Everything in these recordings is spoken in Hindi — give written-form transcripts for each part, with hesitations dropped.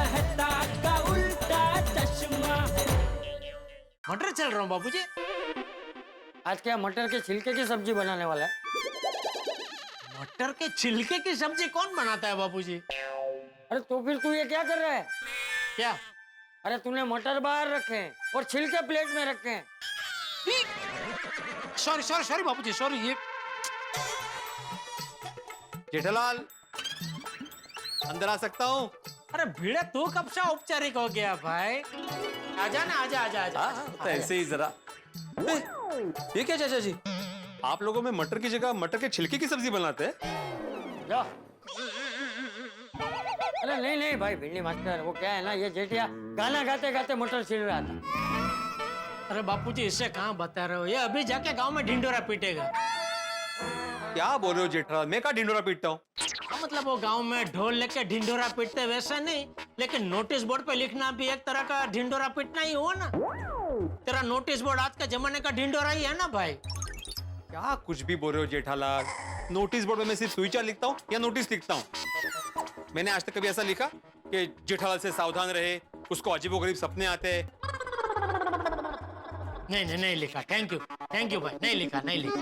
मेहता का उल्टा चश्मा। मटर चल रहा हूँ बाबूजी। आज क्या मटर के छिलके की सब्जी बनाने वाला है? मटर के छिलके की सब्जी कौन बनाता है बाबूजी? अरे तो फिर तू ये क्या कर रहा है? क्या? अरे तूने मटर बाहर रखे हैं और छिलके प्लेट में रखे हैं। सॉरी सॉरी सॉरी बाबूजी, सॉरी। ये जेठालाल, अंदर आ सकता हूँ? अरे भिड़े तू कब से औपचारिक हो गया भाई? आजा ना, आजा आजा आजा। तो ऐसे ही जरा। ये क्या चाचा जी, आप लोगों में मटर की जगह मटर के छिलके की सब्जी बनाते हैं? जाओ। अरे नहीं नहीं भाई भिंडी मास्टर, वो क्या है ना, ये जेठिया गाना गाते गाते मटर छिल रहा था। अरे बापूजी इससे कहाँ बता रहे हो? ये अभी जाके गांव में ढिंडोरा पीटेगा। क्या बोल रहे हो जेठालाल, मैं कहाँ ढिंडोरा पीटता हूँ? मतलब वो गांव में ढोल लेके ढिंडोरा पीटते वैसा नहीं, लेकिन नोटिस बोर्ड पे लिखना भी एक तरह का ढिंडोरा पीटना ही हुआ ना। तेरा नोटिस बोर्ड आज के जमाने का ढिंडोरा ही है ना भाई। क्या कुछ भी बोल रहे हो जेठालाल? नोटिस बोर्ड में मैं सिर्फ सुविचार लिखता हूँ या नोटिस लिखता हूँ? मैंने आज तक कभी ऐसा लिखा कि जेठालाल से सावधान रहे, उसको अजीबोगरीब सपने आते हैं? नहीं नहीं नहीं लिखा। थैंक यू भाई, नहीं लिखा नहीं लिखा।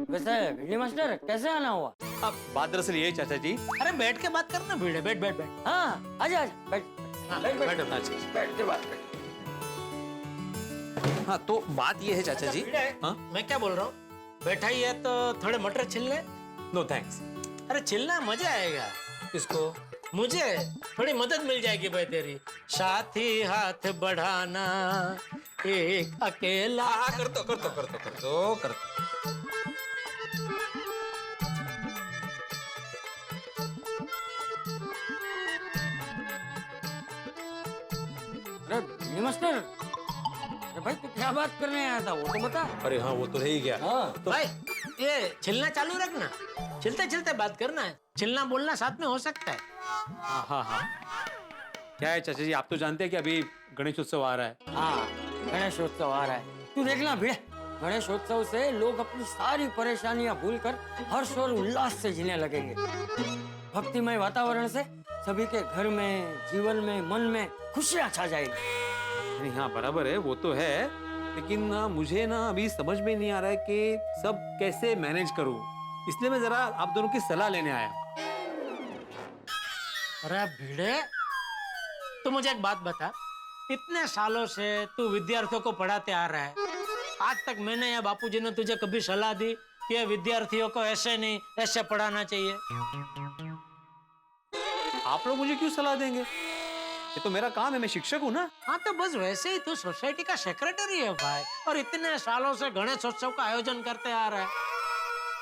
वैसे भिंडी मास्टर कैसे आना हुआ? अब बात दरअसल ये है चाचा जी। अरे बैठ के बात करना भिड़े, बैठ बैठ बैठ। हाँ आजा आजा बैठ। हाँ, बैठ बैठ बैठ अपना अच्छा। बैठ के बात कर। हाँ तो बात ये है चाचा जी। भिड़े, हाँ? मैं क्या बोल रहा हूँ, बैठा ही है तो थोड़े मटर छिल ले। No thanks. अरे छिलना मजा आएगा। किसको? मुझे थोड़ी मदद मिल जाएगी भाई तेरी। साथी हाथ बढ़ाना एक अकेला। कर दो। अरे भिंडी मास्टर, अरे भाई तू क्या बात करने आया था वो तो बता। अरे हाँ, वो तो रह ही गया। हाँ तो भाई ये छिलना चालू रखना, छिलते छिलते बात करना है। छिलना बोलना साथ में हो सकता है। हाँ। क्या है चाचा जी, आप तो जानते हैं कि अभी गणेशोत्सव आ रहा है। हाँ गणेशोत्सव आ रहा है, तू देखना भिड़े, गणेशोत्सव से लोग अपनी सारी परेशानियां भूलकर हर्ष और उल्लास से जीने लगेंगे। भक्तिमय वातावरण से सभी के घर में, जीवन में, मन में खुशियां छा जाएगी। नहीं हाँ बराबर है, वो तो है, लेकिन ना मुझे ना अभी समझ में नहीं आ रहा है कि सब कैसे मैनेज करूं, इसलिए मैं जरा आप दोनों की सलाह लेने आया। अरे भिड़े, तू मुझे एक बात बता, इतने सालों से तू विद्यार्थियों को पढ़ाते आ रहा है, आज तक मैंने या बापूजी ने तुझे कभी सलाह दी कि विद्यार्थियों को ऐसे नहीं ऐसे पढ़ाना चाहिए? आप लोग मुझे क्यों सलाह देंगे? ये तो मेरा काम है, मैं शिक्षक हूँ ना। हाँ तो बस वैसे ही तू सोसाइटी का सेक्रेटरी है भाई, और इतने सालों से गणेशोत्सव का आयोजन करते आ रहा है,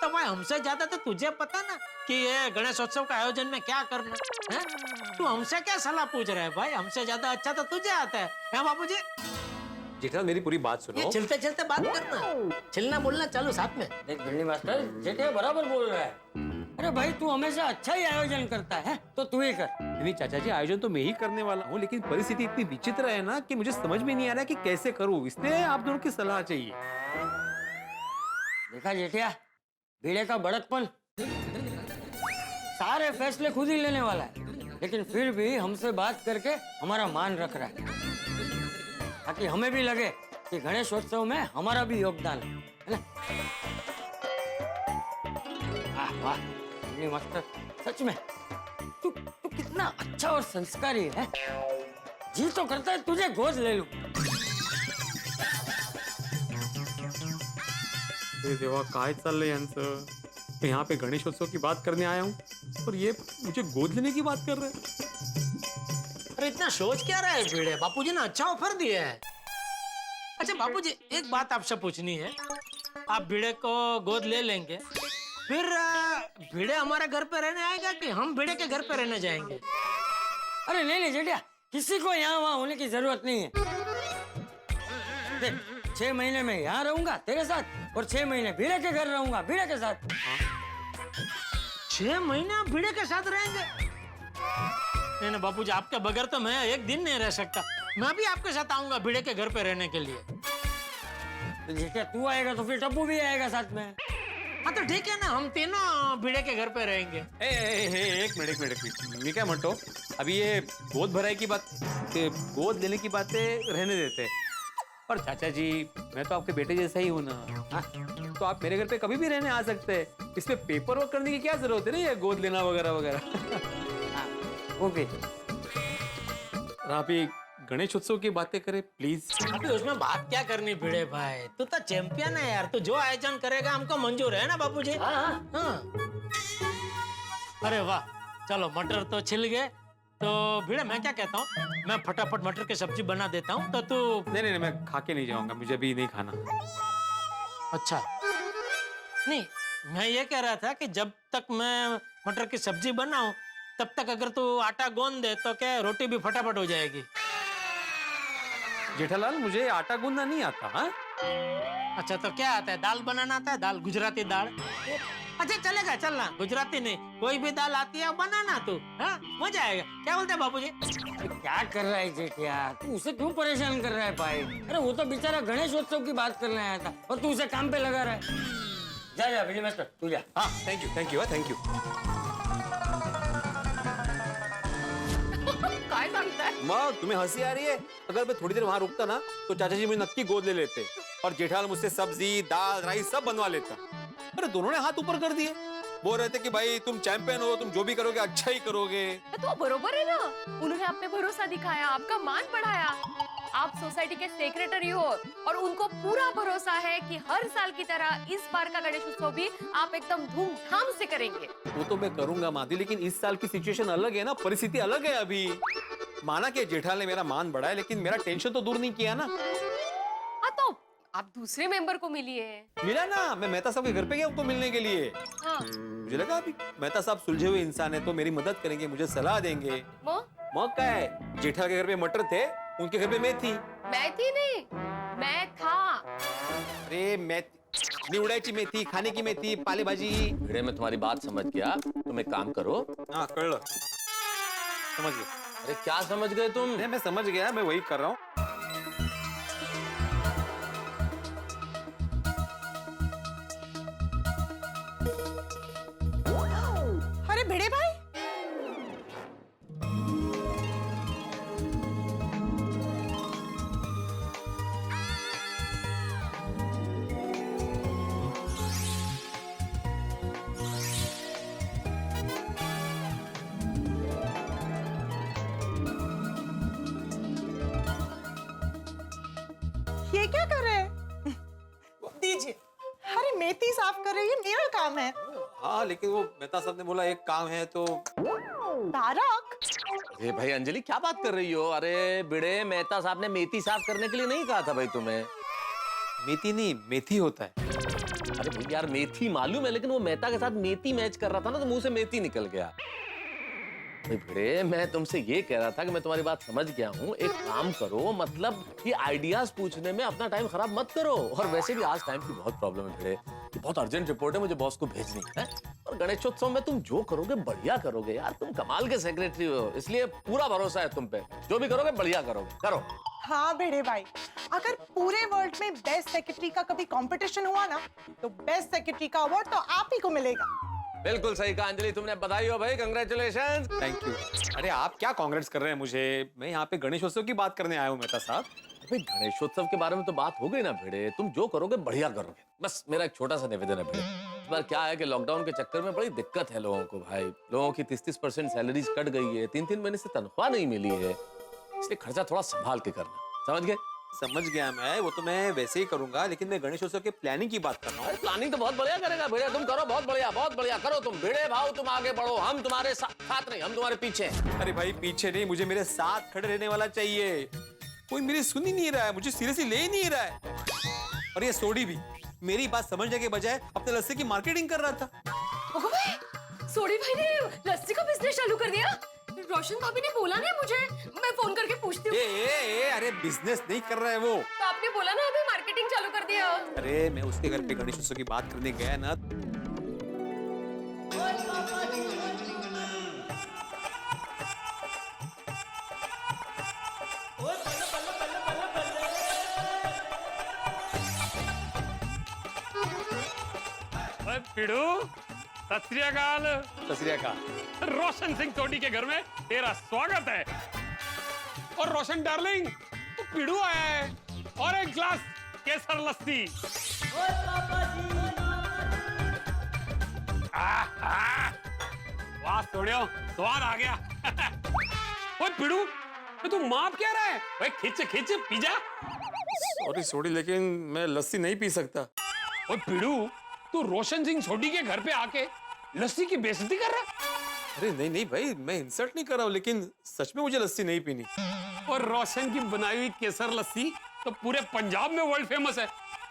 तो भाई हमसे ज्यादा तो तुझे पता ना कि ये गणेशोत्सव का आयोजन में क्या करना है। तू हमसे क्या सलाह पूछ रहा है भाई? हमसे ज्यादा अच्छा तो तुझे आता है बाबूजी? जेठा मेरी पूरी बात सुनो। ये चलते चलते बात करना, छिलना बोलना चालू साथ में। देख भिंडी मास्टर, जेठिया बराबर बोल रहा है। अरे भाई तू हमेशा अच्छा ही आयोजन करता है तो तू ही कर। नहीं चाचा जी, आयोजन तो मैं ही करने वाला हूँ, लेकिन परिस्थिति इतनी विचित्र है ना कि मुझे समझ में नहीं आ रहा है कि कैसे करूँ, इसलिए आप दोनों की सलाह चाहिए। देखा जेठिया, भिड़े का बड़कपन, सारे फैसले खुद ही लेने वाला है, लेकिन फिर भी हमसे बात करके हमारा मान रख रहा है, ताकि हमें भी लगे कि गणेशोत्सव में हमारा भी योगदान है ना? वाह भिंडी मास्टर, सच में तू कितना अच्छा और संस्कारी है। जी तो करता है तुझे गोद ले लूं। देवा काय चाललंय यांचं? मैं यहाँ पे गणेशोत्सव की बात करने आया हूँ और ये मुझे गोद लेने की बात कर रहे हैं। अरे इतना सोच क्या रहा है भिड़े? बापूजी ने अच्छा ऑफर दिया है। अच्छा बापूजी, एक बात आपसे पूछनी है, आप भिड़े को गोद ले लेंगे, फिर भिड़े हमारे घर पे रहने आएगा कि हम भिड़े के घर पे रहने जाएंगे? अरे नहीं जेठिया, किसी को यहाँ वहाँ होने की जरूरत नहीं है। देख, 6 महीने में यहाँ रहूंगा तेरे साथ और 6 महीने भिड़े के घर रहूंगा भिड़े के साथ। 6 महीने आप भिड़े के साथ रहेंगे? नहीं बापूजी, आपके बगैर तो मैं एक दिन नहीं रह सकता। मैं भी आपके साथ आऊंगा भिड़े के घर पे रहने के लिए। तो जेठिया तू आएगा तो फिर टप्पू भी आएगा साथ में। हाँ तो ठीक है ना, हम तीनों भिड़े के घर पे रहेंगे। एक मिनट मैं क्या म्हणतो, अभी ये गोद भराई की बात, गोद लेने की बातें रहने देते, और चाचा जी मैं तो आपके बेटे जैसा ही हूँ ना, हाँ? तो आप मेरे घर पे कभी भी रहने आ सकते हैं, इसमें पेपर वर्क करने की क्या जरूरत है ना, ये गोद लेना वगैरह वगैरह। ओके। आप ये गणेश उत्सव की बातें करें प्लीज। अभी उसमें बात क्या करनी भिड़े भाई, तू तो चैंपियन है यार, तू जो आयोजन करेगा हमको मंजूर है ना बापूजी। हाँ। अरे वाह, चलो मटर तो छिल गए, तो भिड़े मैं क्या कहता हूँ, मैं फटाफट मटर की सब्जी बना देता हूँ, तो तू। नहीं मैं खा के नहीं जाऊंगा, मुझे अभी नहीं खाना। अच्छा नहीं, मैं ये कह रहा था कि जब तक मैं मटर की सब्जी बनाऊं तब तक अगर तू आटा गूंद दे तो क्या रोटी भी फटाफट हो जाएगी। जेठालाल मुझे आटा गूंदना नहीं आता। हाँ? अच्छा तो क्या आता है, दाल बनाना आता है, दाल गुजराती दाल। अच्छा चलेगा, चलना गुजराती नहीं कोई भी दाल आती है बनाना तू, हाँ मजा आएगा। क्या बोलते हैं बापूजी? क्या कर रहा है जेठिया, तू उसे क्यों परेशान कर रहा है भाई? अरे वो तो बेचारा गणेश उत्सव की बात करने आया था और तू उसे काम पे लगा रहा है। जा बिजली मास्टर तू जा। हाँ थैंक यू। काय सांगताय? मग तुम्हें हंसी आ रही है? अगर मैं थोड़ी देर वहाँ रुकता ना तो चाचा जी मुझे नक्की गोद ले लेते, और जेठालाल मुझसे सब्जी दाल राइस सब बनवा लेता। अरे दोनों ने हाथ ऊपर कर दिए, बोल रहे थे कि भाई तुम चैंपियन हो, तुम जो भी करोगे अच्छा ही करोगे। तो बरोबर है ना, उन्होंने आप पे भरोसा दिखाया, आपका मान बढ़ाया। आप सोसाइटी के सेक्रेटरी हो और उनको पूरा भरोसा है कि हर साल की तरह इस बार का गणेश उत्सव भी आप एकदम धूमधाम से करेंगे। वो तो मैं करूंगा माधवी, लेकिन इस साल की सिचुएशन अलग है ना, परिस्थिति अलग है अभी। माना कि जेठालाल ने मेरा मान बढ़ाया, लेकिन मेरा टेंशन तो दूर नहीं किया ना। हाँ तो आप दूसरे मेंबर को मिलिए। मिला ना, मैं मेहता साहब के घर पे गया उनको मिलने के लिए। हाँ। मुझे लगा अभी मेहता साहब सुलझे हुए इंसान है तो मेरी मदद करेंगे, मुझे सलाह देंगे। मौका क्या है, जेठा के घर पे मटर थे, उनके घर पे मैं थी। मैं थी नहीं, मैं था। अरे मैं निवडायची मेथी, खाने की मेथी, पाले भाजी। भिड़े में तुम्हारी बात समझ गया, तुम एक काम करो। हाँ कळलं, समझ गए। अरे क्या समझ गए तुम? मैं समझ गया, मैं वही कर रहा हूँ। अरे भिड़े भाई, ये क्या कर रहे हैं? दीजिए। अरे मेथी साफ कर रही है, मेरा काम है। हाँ लेकिन वो मेहता साहब ने बोला एक काम है तो। तारक, अरे भाई अंजलि क्या बात कर रही हो? अरे भिड़े मेहता साहब ने मेथी साफ करने के लिए नहीं कहा था भाई तुम्हें। मेथी नहीं मेथी होता है। अरे भाई यार मेथी मालूम है, लेकिन वो मेहता के साथ मेथी मैच कर रहा था ना, तो मुंह से मेथी निकल गया। भाई भिड़े मैं तुमसे ये कह रहा था कि मैं तुम्हारी बात समझ गया हूँ, एक काम करो, मतलब ये आइडियाज पूछने में अपना टाइम खराब मत करो। और वैसे भी आज टाइम की बहुत प्रॉब्लम है भिड़े, बहुत अर्जेंट रिपोर्ट है, मुझे बॉस को भेजनी है। और गणेशोत्सव में तुम जो करोगे बढ़िया करोगे यार, तुम कमाल के सेक्रेटरी हो, इसलिए पूरा भरोसा है तुम पे, जो भी करोगे बढ़िया करोगे, करो। हाँ भिड़े भाई, अगर पूरे वर्ल्ड में बेस्ट सेक्रेटरी का कभी कंपटीशन हुआ ना, तो बेस्ट सेक्रेटरी का अवार्ड तो आप ही को मिलेगा। बिल्कुल सही कहा अंजलि तुमने, बधाई हो भाई, कांग्रेचुलेशंस। Thank you. अरे आप क्या कांग्रेस कर रहे हैं मुझे, मैं यहाँ पे गणेशोत्सव की बात करने आया हूँ मेहता साहब। भाई गणेशोत्सव के बारे में तो बात हो गई ना भिड़े, तुम जो करोगे बढ़िया करोगे। बस मेरा एक छोटा सा निवेदन है भिड़े, इस बार क्या है कि लॉकडाउन के चक्कर में बड़ी दिक्कत है लोगों को भाई, लोगों की 30-30% सैलरीज कट गई है, 3-3 महीने से तनख्वाह नहीं मिली है, इसलिए खर्चा थोड़ा संभाल के करना, समझ गए? समझ गया मैं, वो तो मैं वैसे ही करूंगा, लेकिन मैं गणेशोत्सव के प्लानिंग की बात कर रहा हूँ। प्लानिंग तो बहुत बढ़िया करेगा भिड़े, तुम करो, बहुत बढ़िया करो तुम भिड़े भाव, तुम आगे बढ़ो, हम तुम्हारे साथ नहीं, हम तुम्हारे पीछे। अरे भाई पीछे नहीं, मुझे मेरे साथ खड़े रहने वाला चाहिए। कोई मेरी सुन ही नहीं रहा है, मुझे सीरियसली ले ही नहीं रहा है। और ये सोडी भी मेरी बात समझने के बजाय अपने लस्सी की मार्केटिंग कर रहा था। ओहो भाई, सोडी भाई ने लस्सी का बिजनेस चालू कर दिया। रोशन भाभी ने बोला नहीं मुझे, मैं फोन करके पूछती हूँ। अरे बिजनेस नहीं कर रहा है वो। तो आपने बोला ना अभी मार्केटिंग चालू कर दिया। अरे मैं उसके घर पे गणेशोत्सव की बात करने गया ना, पिड़ू, सत श्री अकाल। ससुरिया का रोशन सिंह सोडी के घर में तेरा स्वागत है। और रोशन डार्लिंग, तू पिड़ू आया है और एक ग्लास केसर लस्सी। वाह सोडियो, स्वाद आ गया। ओए पिड़ू, तू माप क्या रहा है? भाई खिंच खिंच पी जा। सॉरी सोडी, लेकिन मैं लस्सी नहीं पी सकता। ओए पिड़ू, तू रोशन सिंह सोडी के घर पे आके लस्सी की बेइज्जती कर रहा है? अरे नहीं नहीं भाई, मैं इंसल्ट नहीं कर रहा हूँ, लेकिन सच में मुझे लस्सी नहीं पीनी। और रोशन की बनाई हुई केसर लस्सी तो पूरे पंजाब में वर्ल्ड फेमस है,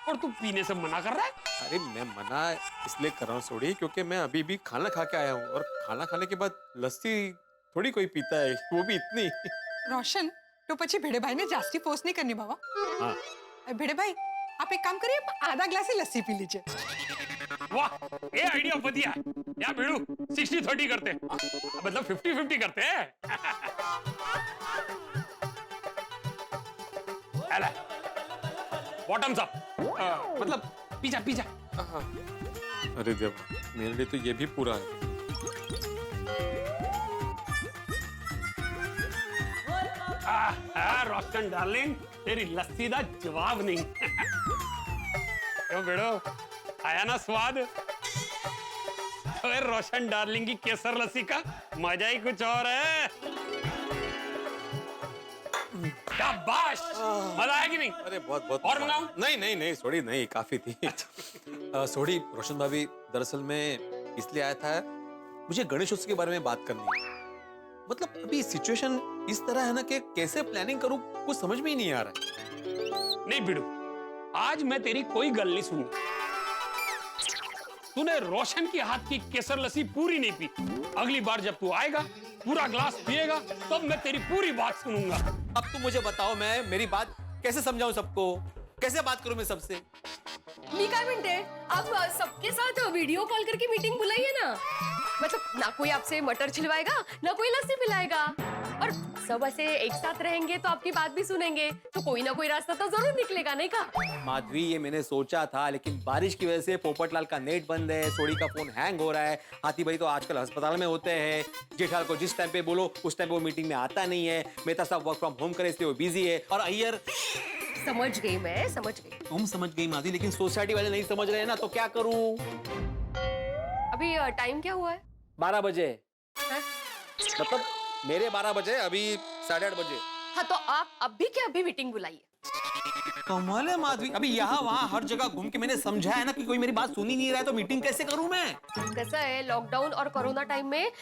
और तू पीने से मना कर रहा है? अरे मैं मना इसलिए कर रहा हूँ सोडी, क्योंकि मैं अभी भी खाना खा के आया हूँ, और खाना खाने के बाद लस्सी थोड़ी कोई पीता है, वो भी इतनी। रोशन, तो પછી ભેડેભાઈ ને જાસ્તી ફોર્સ નહીં કરनी बाबा। हाँ। ભેડેભાઈ, आप एक काम करिए, आप आधा ग्लास ही लस्सी पी लीजिए। वाह, ये आइडिया बढ़िया है। या बिड़ू 60-30 करते हैं, मतलब 50-50 करते हैं। बॉटम्स अप, मतलब पीछा पीछा। अरे देव, मेरे लिए तो ये भी पूरा है। रोशन डार्लिंग, तेरी लस्सी का जवाब नहीं। क्यों बेड़ो, आया ना स्वाद? अरे रोशन डार्लिंग की केसर लस्सी का मजा ही कुछ और है। शाबाश, मजा आया कि नहीं? अरे बहुत बहुत और मंगाऊं? नहीं नहीं नहीं सोडी, नहीं काफी थी। सोडी, रोशन भाभी, दरअसल मैं इसलिए आया था, मुझे गणेश उत्सव के बारे में बात करनी है। मतलब अभी सिचुएशन इस तरह है ना कि कैसे प्लानिंग करूं, कुछ समझ में ही नहीं आ रहा है। नहीं बिड़ू, आज मैं तेरी कोई गल नहीं सुनूंगा। तूने रोशन की हाथ की केसर लस्सी पूरी नहीं पी। अगली बार जब तू आएगा, पूरा ग्लास पिएगा, तब मैं तेरी पूरी बात सुनूंगा। अब तुम मुझे बताओ, मैं मेरी बात कैसे समझाऊं सबको, कैसे बात करूं मैं सबसे? मी काय म्हणते, आप सबके साथ वीडियो कॉल करके मीटिंग बुलाइए ना। मतलब ना कोई आपसे मटर छिलवाएगा, ना कोई लस्सी पिलाएगा, और सब ऐसे एक साथ रहेंगे तो आपकी बात भी सुनेंगे, तो कोई ना कोई रास्ता तो जरूर निकलेगा, नहीं का? माधवी, ये मैंने सोचा था, लेकिन बारिश की वजह से पोपटलाल का नेट बंद है, सोडी का फोन हैंग हो रहा है, हाथी भाई तो आजकल अस्पताल में होते हैं, जेठाल को जिस टाइम पे बोलो उस टाइम पे वो मीटिंग में आता नहीं है, मेहता साहब वर्क फ्रॉम होम करे इसलिए वो बिजी है, और अय्यर। समझ गई मैं, समझ गई। तुम समझ गई माधवी, लेकिन सोसाइटी वाले नहीं समझ रहे हैं ना, तो क्या करूं? अभी टाइम क्या हुआ है? 12 बजे। हैं? मतलब मेरे 12 बजे, अभी 8:30 बजे। हाँ, तो आप अभी के अभी मीटिंग बुलाइए। कमाल है माधवी, अभी यहाँ वहाँ हर जगह घूम के मैंने समझा है ना कि कोई मेरी बात सुन ही नहीं रहा है, तो मीटिंग कैसे करूं मैं? कैसा है, लॉकडाउन और कोरोना टाइम में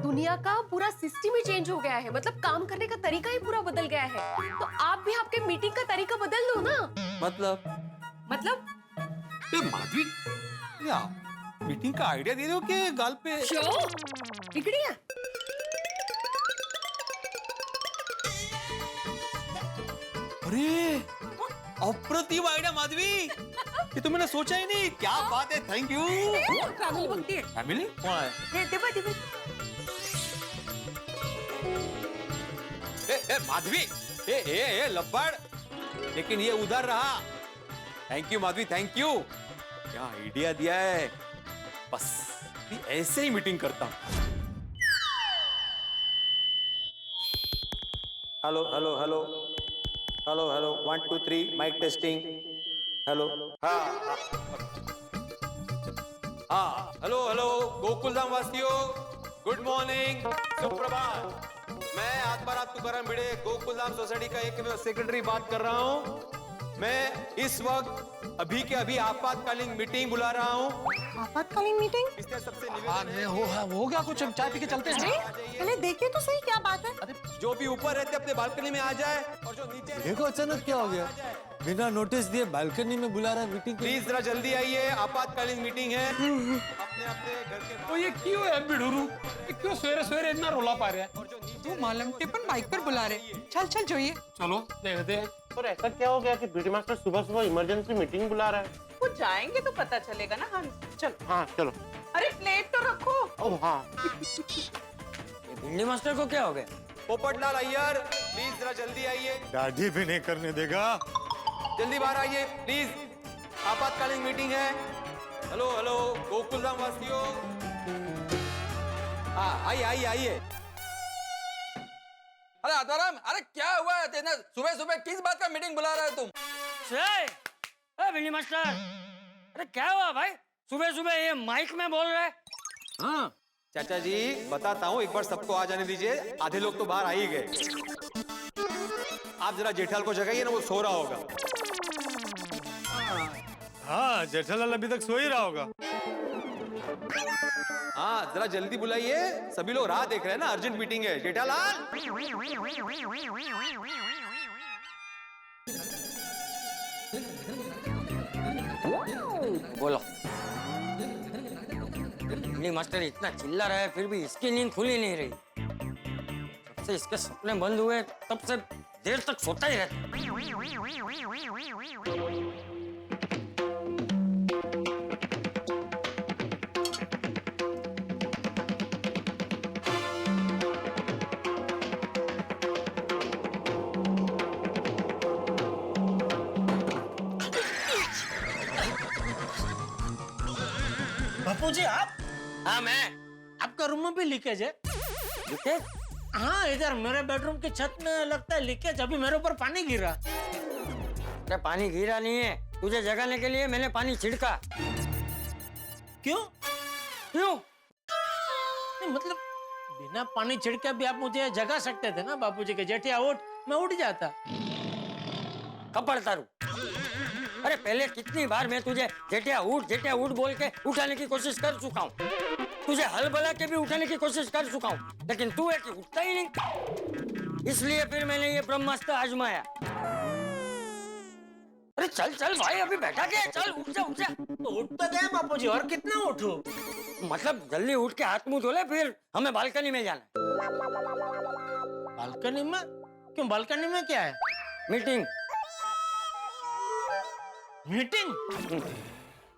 दुनिया का पूरा सिस्टम ही चेंज हो गया है। मतलब काम करने का तरीका ही पूरा बदल गया है, तो आप भी आपके मीटिंग का तरीका बदल दो ना। मतलब माधवी, क्या मीटिंग का आइडिया दे रहे हो कि गाल पे? बिगड़िया। अरे अप्रतिम आइडिया माधवी, ये तो मैंने सोचा ही नहीं। क्या बात है, थैंक यू। फैमिली बनती है। फैमिली कौन है? माधवी, ए लब्बड़, लेकिन ये उधर रहा। Thank you Madhavi, thank you. क्या आइडिया दिया है, बस ऐसे ही मीटिंग करता हूं। Hello hello hello hello hello 1 2 3 mic testing. Hello, हाँ हाँ, हेलो हेलो गोकुलधाम वासियों, गुड मॉर्निंग, सुप्रभात। मैं आत्माराम तुकाराम भिड़े, गोकुलधाम सोसाइटी का एक सेक्रेटरी बात कर रहा हूँ। मैं इस वक्त अभी के अभी आपातकालीन मीटिंग बुला रहा हूँ। आपातकालीन मीटिंग? इसलिए सबसे निवेदन हो गया कुछ, हम चाय पी के चलते हैं। पहले देखिए तो सही क्या बात है। जो भी ऊपर रहते अपने बालकनी में आ जाए, और जो नीचे देखो अचानक क्या हो गया, बिना नोटिस दिए बालकनी में बुला रहा है मीटिंग। प्लीज जरा जल्दी आइए, आपातकालीन मीटिंग है। अपने अपने घर के तो ये क्यों है बिड़ूरू, ये क्यों सवेरे सवेरे इतना रोला पा रहा है? तू मालूम टिपन बाइक पर बुला रहे। चल चल जोइए। चलो देखते हैं। और ऐसा क्या हो गया कि ब्यूटी मास्टर सुबह सुबह इमरजेंसी मीटिंग बुला रहा है? वो जाएंगे तो पता चलेगा ना। हम चलो। हाँ चलो। अरे प्लेट तो रखो। ओह हाँ। भिंडी मास्टर को क्या हो गया? पोपटलाल अय्यर, प्लीज जरा जल्दी आइए। दाढ़ी भी नहीं करने देगा। जल्दी बाहर आइए प्लीज, आपातकालीन मीटिंग है। हेलो हेलो गोकुलधाम वासियों, हाँ आइए आइए आइए। अरे आत्माराम, अरे क्या हुआ है तेना? सुबह सुबह किस बात का मीटिंग बुला रहे हो तुम? भिंडी मास्टर, अरे क्या हुआ भाई? सुबह सुबह ये माइक में बोल रहे? हाँ चाचा जी बताता हूँ, एक बार सबको आ जाने दीजिए, आधे लोग तो बाहर आ ही गए। आप जरा जेठाल को जगाइए ना, वो सो रहा होगा। हाँ, जेठालाल अभी तक सो ही रहा होगा। हाँ जरा जल्दी बुलाइए, सभी लोग राह देख रहे हैं ना, अर्जेंट मीटिंग है। जेठालाल बोलो। भिंडी मास्टर इतना चिल्ला रहा है, फिर भी इसकी नींद खुली नहीं रही। जब से इसके सपने बंद हुए तब से देर तक सोता ही रहता। बापूजी आप? हाँ मैं। आपका रूम में भी लीकेज है? लीकेज? हाँ इधर मेरे बेडरूम की छत में लगता है लीकेज। अभी मेरे ऊपर पानी गिरा। अरे पानी गिरा नहीं है, तुझे जगाने के लिए मैंने पानी छिड़का। क्यों? क्यों? नहीं मतलब बिना पानी छिड़के भी आप मुझे जगा सकते थे ना बापूजी के। जेठिया उठ, मैं उठ जाता। कपड़ तारू। अरे पहले कितनी बार मैं तुझे जेठिया उठ बोल के उठाने की कोशिश कर चुका हूँ। तुझे हल बला के भी उठाने की कोशिश कर चुका हूँ, लेकिन तू है कि उठता ही नहीं। इसलिए फिर मैंने ये ब्रह्मास्त्र आजमाया। अरे चल चल भाई, अभी बैठा क्या? चल उठ जा उठ जा। तो उठ तो गए बापूजी, और कितना उठूं? मतलब जल्दी उठ के हाथ मुंह धो ले, फिर हमें बालकनी में जाना। बालकनी में? क्यों, बालकनी में क्या है? मीटिंग। मीटिंग?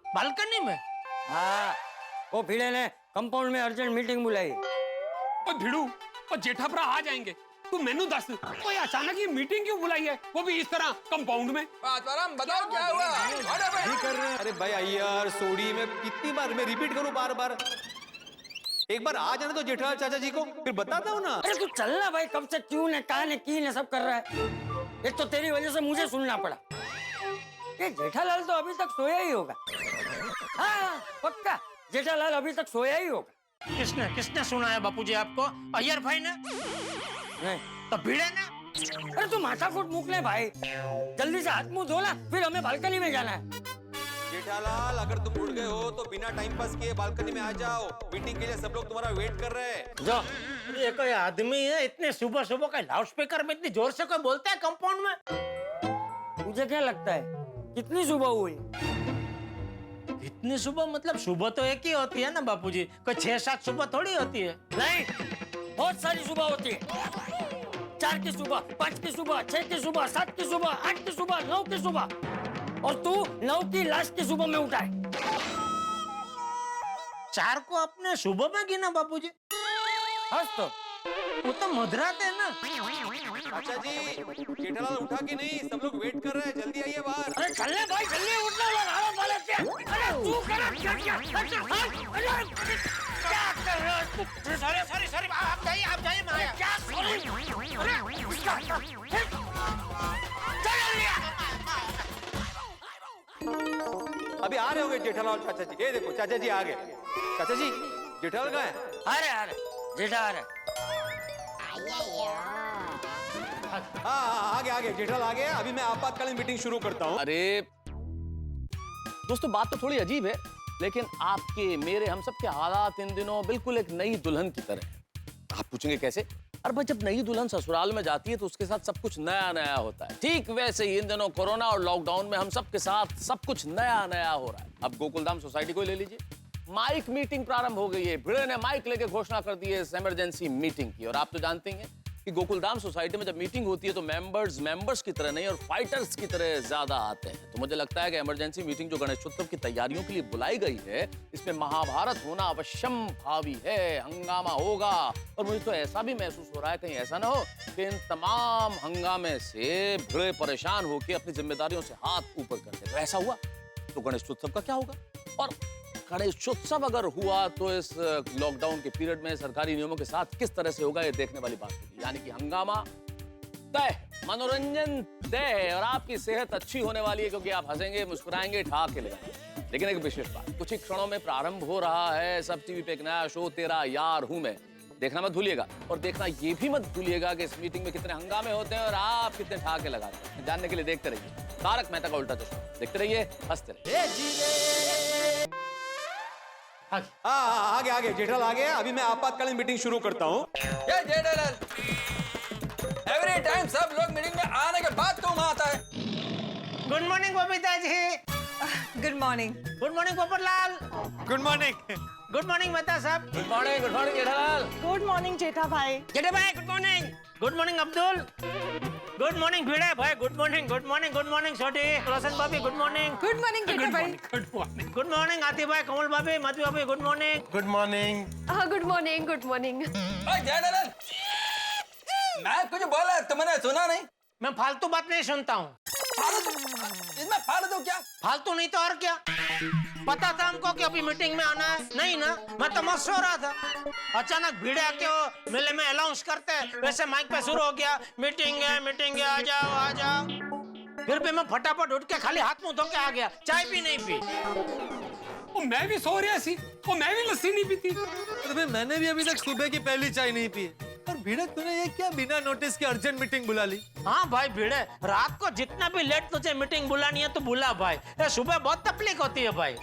बालकनी में? हाँ, वो भिड़े ने कंपाउंड में अर्जेंट मीटिंग बुलाई। ओ भिड़ू, ओ जेठाभरा आ जाएंगे। तू मेनू दस, कोई अचानक ये मीटिंग क्यों बुलाई है, वो भी इस तरह कंपाउंड में? आत्माराम बताओ क्या हुआ? कर रहे हैं। अरे भाई अय्यर सोडी में कितनी बार मैं रिपीट करूं बार बार? एक बार आ जाने तो जेठालाल चाचा जी को, फिर बताता हूँ ना। अरे तू चलना भाई, कब से क्यों ने कहा ने की ने सब कर रहा है। एक तो तेरी वजह से मुझे सुनना पड़ा। ये जेठालाल तो अभी तक सोया ही होगा। हाँ पक्का, जेठालाल अभी तक सोया ही होगा। किसने सुना है बापूजी आपको? अय्यर भाई ने? नहीं तो भिड़े ने? अरे तू माथाकूट मुक ले भाई, जल्दी से हाथ मुंह धो ना, फिर हमें बालकनी में जाना है। जेठालाल अगर तुम उठ गए हो तो बिना टाइम पास किए बालकनी में आ जाओ, मीटिंग के लिए सब लोग तुम्हारा वेट कर रहे हैं। जो ये कोई आदमी है इतने सुबह सुबह का लाउड स्पीकर में इतनी जोर से कोई बोलता है कंपाउंड में? तुझे क्या लगता है कितनी सुबह हुई? इतनी सुबह मतलब सुबह तो एक ही होती है ना बापूजी, कोई 6-7 सुबह थोड़ी होती है। नहीं, बहुत सारी सुबह होती है। 4 की सुबह, 5 की सुबह, 6 की सुबह, 7 की सुबह, 8 की सुबह, 9 की सुबह, और तू 9 की लास्ट की सुबह में उठा है। 4 को अपने सुबह में गिना बापूजी? हंस तो वो तो मधराते है ना। चाचा जी जेठालाल उठा कि नहीं? सब लोग वेट कर रहे हैं, जल्दी आइए बाहर। अरे चलने भाई, जल्दी उठना वाले से। अरे तू कर क्या कर रहा है? सॉरी आप जाइए मैं आया। क्या सॉरी? अभी आ रहे होंगे जेठालाल चाचा जी। ये देखो चाचा जी आ गए। चाचा जी जेठालाल कहाँ है? आ रहे जेठा आ रहे। हाँ आगे जेठालाल आ गया। अभी मैं आपातकालीन मीटिंग शुरू करता हूँ। अरे दोस्तों, बात तो थोड़ी अजीब है, लेकिन आपके मेरे हम सब के हालात इन दिनों बिल्कुल एक नई दुल्हन की तरह है। आप पूछेंगे कैसे? अरे भाई, जब नई दुल्हन ससुराल में जाती है तो उसके साथ सब कुछ नया नया होता है। ठीक वैसे ही इन दिनों कोरोना और लॉकडाउन में हम सब के साथ सब कुछ नया नया हो रहा है। अब गोकुलधाम सोसाइटी को ले लीजिए, माइक मीटिंग प्रारंभ हो गई है। भिड़े ने माइक लेके घोषणा कर दी है इस इमरजेंसी मीटिंग की। और आप तो जानते हैं कि गोकुलधाम सोसाइटी में जब मीटिंग होती है तो मेंबर्स की तरह नहीं और फाइटर्स की तरह ज्यादा आते हैं। तो मुझे लगता है कि इमरजेंसी मीटिंग जो गणेशोत्सव की तैयारियों के लिए बुलाई गई है, इसमें महाभारत होना अवश्यम भावी है। हंगामा होगा, और मुझे तो ऐसा भी महसूस हो रहा है कहीं ऐसा ना हो कि इन तमाम हंगामे से भिड़े परेशान होकर अपनी जिम्मेदारियों से हाथ ऊपर कर दे। तो ऐसा हुआ तो गणेशोत्सव का क्या होगा? और गणेशोत्सव अगर हुआ तो इस लॉकडाउन के पीरियड में सरकारी नियमों के साथ किस तरह से होगा ये देखने वाली बात होगी। यानी कि हंगामा तय, मनोरंजन तय, और आपकी सेहत अच्छी होने वाली है क्योंकि आप हंसेंगे, मुस्कुराएंगे, ठहाके लगाएंगे। लेकिन एक विशेष बात, कुछ ही क्षणों में प्रारंभ हो रहा है सब टीवी पे एक नया शो तेरा यार हूं मैं। देखना मत भूलिएगा, और देखना ये भी मत भूलिएगा कि इस मीटिंग में कितने हंगामे होते हैं और आप कितने ठहाके लगाते हैं। जानने के लिए देखते रहिए तारक मेहता का उल्टा चश्मा। देखते रहिए, हंसते रहिए। आगे आगे जेठालाल आगे। अभी मैं आपातकालीन मीटिंग शुरू करता हूँ। ये जेठालाल, एवरी टाइम सब लोग मीटिंग में आने के बाद तुम आता है। Good morning Babita ji. Good morning. Good morning Popatlal. Good morning. Good morning Mehta साहब। Good morning Jethalal. Good morning Jetha भाई। जेठा भाई good morning. Good morning Abdul. Good morning Bhide भाई। Good morning good morning good morning छोटी रोशन भाभी। Good morning. Good morning Jetha भाई। Good morning. गुड मॉर्निंग आती भाई, कमल भाभी, मधु भाभी। Good morning. Good morning. Good morning, good morning. ओए जेठालाल, मैं कुछ बोला तुमने सुना नहीं? मैं फालतू बात नहीं सुनता हूँ। इसमें फालतू क्या? फालतू नहीं तो और क्या। पता था हमको कि अभी मीटिंग में आना है, नहीं ना? मैं तो मस्त सो रहा था, अचानक भीड़ आके वो मेले में अनाउंस करते हैं, वैसे माइक पे शुरू हो गया, मीटिंग है, आ जाओ आ जाओ। फिर भी मैं फटाफट उठ के खाली हाथ मुंह धो के आ गया, चाय भी नहीं पी। वो मैं भी सो रहा सी, वो मैं भी लस्सी नहीं पीती। अरे मैंने भी अभी तक सुबह की पहली चाय नहीं पी। और भिड़े तूने ये क्या बिना नोटिस के अर्जेंट मीटिंग बुला ली? हाँ भाई भिड़े, रात को जितना भी लेट तुझे मीटिंग बुलानी है तो बुला भाई, सुबह बहुत तकलीफ होती है भाई।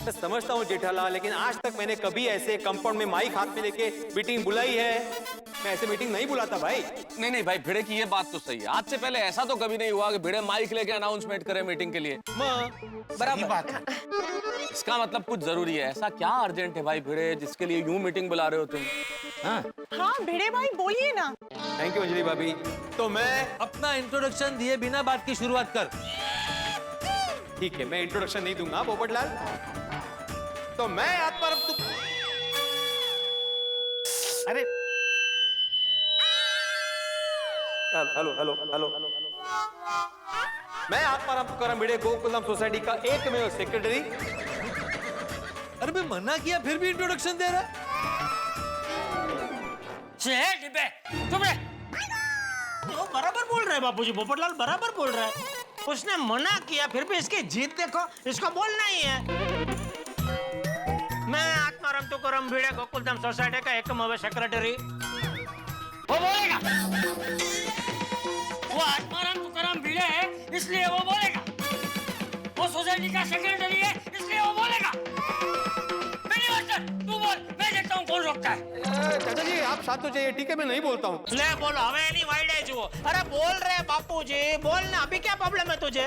मैं समझता हूँ जेठालाल, लेकिन आज तक मैंने कभी ऐसे कंपाउंड में माइक हाथ में लेके मीटिंग बुलाई है? मैं ऐसे मीटिंग नहीं बुलाता भाई। नहीं भाई, भिड़े की ये बात तो सही है। आज से पहले ऐसा तो कभी नहीं हुआ कि भिड़े माइक लेके अनाउंसमेंट करे मीटिंग के लिए। बराबर बात है। इसका मतलब कुछ जरूरी है। ऐसा क्या अर्जेंट है भाई भिड़े जिसके लिए यूं मीटिंग बुला रहे हो तुम? हाँ भिड़े भाई बोलिए ना। थैंक यू अंजलि भाभी। तो मैं अपना इंट्रोडक्शन दिए बिना बात की शुरुआत कर। ठीक है, मैं इंट्रोडक्शन नहीं दूंगा पोपटलाल। तो मैं आत्माराम अरे हेलो हेलो हेलो मैं आत्माराम तुकाराम भिड़े गोकुलधाम सोसाइटी का एकमेव सेक्रेटरी। अरे मैं मना किया फिर भी इंट्रोडक्शन दे रहा है। वो बराबर बोल रहे हैं बापूजी, पोपटलाल बराबर बोल रहा है। उसने मना किया फिर भी इसकी जीत देखो, इसको बोलना ही है। मैं आत्माराम तुकाराम भिड़े गोकुलधाम सोसाइटी का एकमेव सेक्रेटरी। वो बोलेगा, वो आत्माराम तुकाराम भिड़े है इसलिए वो बोलेगा, वो सोसाइटी का सेक्रेटरी है इसलिए वो बोलेगा। मेरी बात कर, तू बोल, मैं देखता हूँ कौन रोकता है। चाचा जी आप साथ हो जाइए, ठीक है मैं नहीं बोलता हूँ। ले बोलो, हमें नहीं वाइड है जो। अरे बोल रहे बापूजी, बोलना, अभी क्या प्रॉब्लम है तुझे?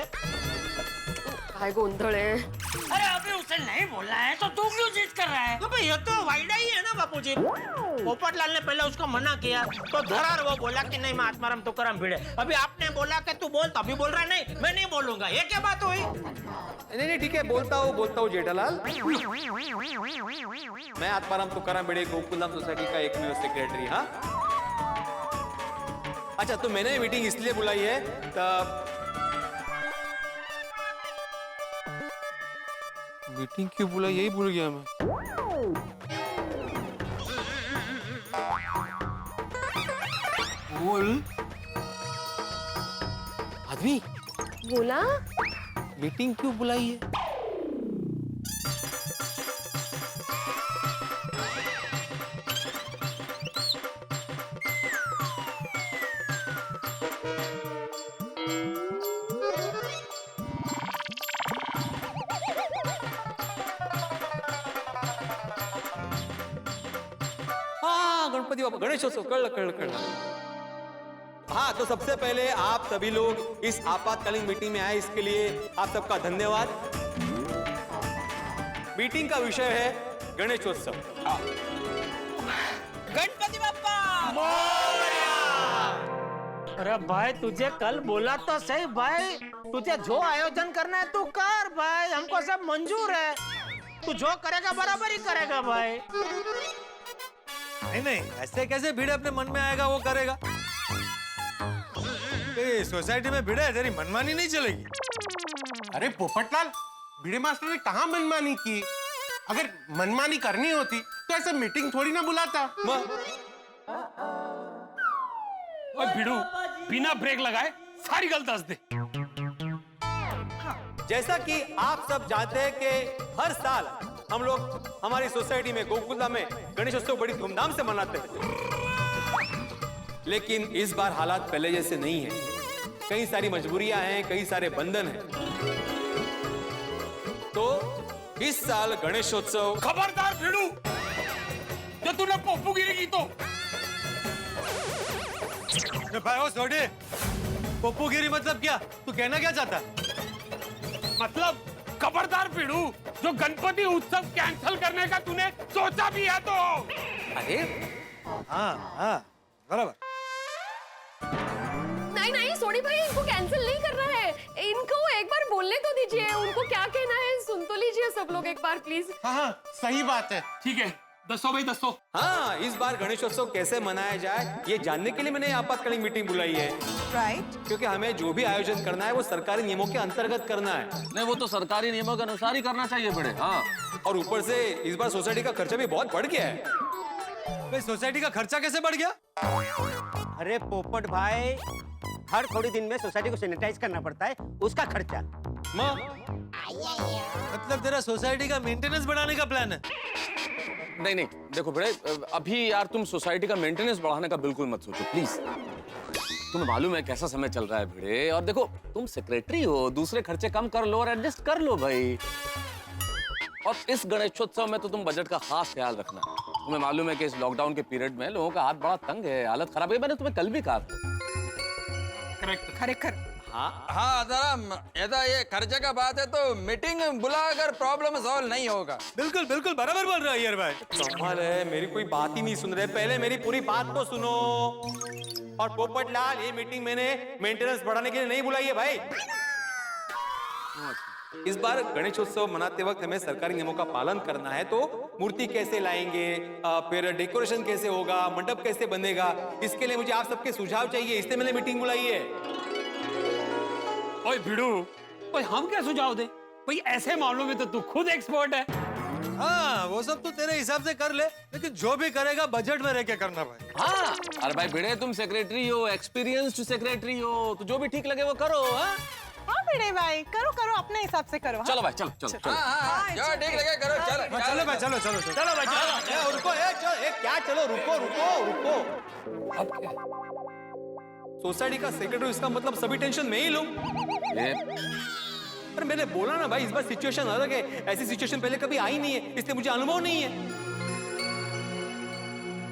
काय गोंधळ है। अरे अभी उसे नहीं बोलना है तो तू क्यों जिद कर रहा है? तो भाई ये तो वाइडा ही है ना बापूजी। पोपटलाल ने पहले उसको मना किया तो धरार वो बोला कि नहीं मैं आत्माराम तुकाराम भिड़े। अभी आपने बोला कि तू बोल, तभी बोल रहा है नहीं मैं नहीं बोलूंगा। ये क्या बात हुई? नहीं ठीक है, बोलता हूँ जेठालाल। मैं आत्माराम तुकाराम भिड़े गोकुलधाम सोसाइटी का एकमेव सेक्रेटरी। हाँ अच्छा, तो मैंने मीटिंग इसलिए बुलाई है तब मीटिंग क्यों बुलाई यही भूल गया मैं। बोल आदमी, बोला मीटिंग क्यों बुलाई है? गणपति बाबा गणेशोत्सव कल। हाँ तो सबसे पहले आप सभी लोग इस आपातकालीन मीटिंग में आए, इसके लिए आप सबका धन्यवाद। मीटिंग का विषय है गणेशोत्सव। गणपति बाप्पा अरे भाई तुझे कल बोला तो सही भाई, तुझे जो आयोजन करना है तू कर भाई, हमको सब मंजूर है। तू जो करेगा बराबर ही करेगा भाई। नहीं ऐसे कैसे भिड़े अपने मन में आएगा वो करेगा। सोसाइटी में भिड़े तेरी मनमानी नहीं चलेगी। अरे पोपटलाल, भिड़े मास्टर ने कहाँ मनमानी की? अगर मनमानी करनी होती तो ऐसे मीटिंग थोड़ी ना बुलाता। ओए भिड़ू, बिना ब्रेक लगाए सारी गल दस दे। जैसा कि आप सब जानते हैं कि हर साल हम लोग हमारी सोसाइटी में गोकुलधाम में गणेश उत्सव बड़ी धूमधाम से मनाते हैं, लेकिन इस बार हालात पहले जैसे नहीं है। कई सारी मजबूरियां हैं, कई सारे बंधन हैं। तो इस साल गणेशोत्सव खबरदार भिड़ू, जो तूने पोपूगिरी की तो भाई वो सोडी, पप्पूगिरी मतलब क्या? तू कहना क्या चाहता? मतलब खबरदार भिड़ू, जो गणपति उत्सव कैंसिल करने का तूने सोचा भी है तो। अरे हाँ बराबर। नहीं सोडी भाई, इनको कैंसिल नहीं करना है। इनको एक बार बोलने तो दीजिए, उनको क्या कहना है सुन तो लीजिए सब लोग एक बार प्लीज। हाँ सही बात है। ठीक है, दसो भाई दसो। हाँ, इस बार गणेशोत्सव कैसे मनाया जाए ये जानने के लिए मैंने आपातकालीन मीटिंग बुलाई है। राइट। क्योंकि हमें जो भी आयोजन करना है वो सरकारी नियमों के अंतर्गत करना है। नहीं, वो तो सरकारी नियमों के अनुसार ही करना चाहिए बड़े। हाँ, और ऊपर से इस बार सोसाइटी का खर्चा भी बहुत बढ़ गया है। भाई सोसाइटी का खर्चा कैसे बढ़ गया? अरे पोपट भाई, हर थोड़ी दिन में सोसाइटी को सैनिटाइज करना पड़ता है, उसका खर्चा। मतलब तेरा सोसाइटी का मेंटेनेंस बढ़ाने का प्लान है? नहीं देखो बड़े, अभी यार तुम सोसाइटी का मेंटेनेंस बढ़ाने का बिल्कुल मत सोचो प्लीज। तुम्हें मालूम है कैसा समय चल रहा है भिड़े, और देखो तुम सेक्रेटरी हो, दूसरे खर्चे कम कर लो और एडजस्ट कर लो भाई। और इस गणेशोत्सव में तो तुम बजट का खास ख्याल रखना। तुम्हें मालूम है कि इस लॉकडाउन के पीरियड में लोगों का हाथ बड़ा तंग है, हालत खराब है। मैंने तुम्हें कल भी कहा था। खरेखर। हाँ जरा ये खर्चे का बात है तो मीटिंग बुलाकर प्रॉब्लम सॉल्व नहीं होगा। बिल्कुल बराबर बोल रहा है यार भाई। कमाल है, मेरी कोई बात ही नहीं सुन रहे। पहले मेरी पूरी बात तो सुनो। और पोपट लाल, ये मीटिंग मैंने मेंटेनेंस बढ़ाने के लिए नहीं बुलाई है भाई। इस बार गणेशोत्सव मनाते वक्त हमें सरकारी नियमों का पालन करना है। तो मूर्ति कैसे लाएंगे, फिर डेकोरेशन कैसे होगा, मंडप कैसे बनेगा, इसके लिए मुझे आप सबके सुझाव चाहिए, इसलिए मैंने मीटिंग बुलाई है। ओए भिड़ू, ओए हम क्या सुझाव दे भाई? ऐसे मामलों में तो तू खुद एक्सपर्ट है। हाँ, वो सब तो तेरे हिसाब से कर ले, लेकिन जो भी करेगा बजट में रह के करना भाई। हाँ, अरे भाई भिड़े, तुम सेक्रेटरी हो, एक्सपीरियंस्ड सेक्रेटरी हो, तो जो भी ठीक लगे वो करो। हाँ भिड़े भाई, करो अपने हिसाब से करो। चलो भाई, चलो हाँ जो ठीक लगे करो। चलो भाई, चलो भाई, चलो। रुको, क्या चलो, रुको। अब क्या? सोसाइटी का सेक्रेटरी, इसका मतलब सभी टेंशन मैं ही लूं? अरे मैंने बोला ना भाई, इस बार सिचुएशन अलग है। ऐसी सिचुएशन पहले कभी आई नहीं है, इसलिए मुझे अनुभव नहीं है।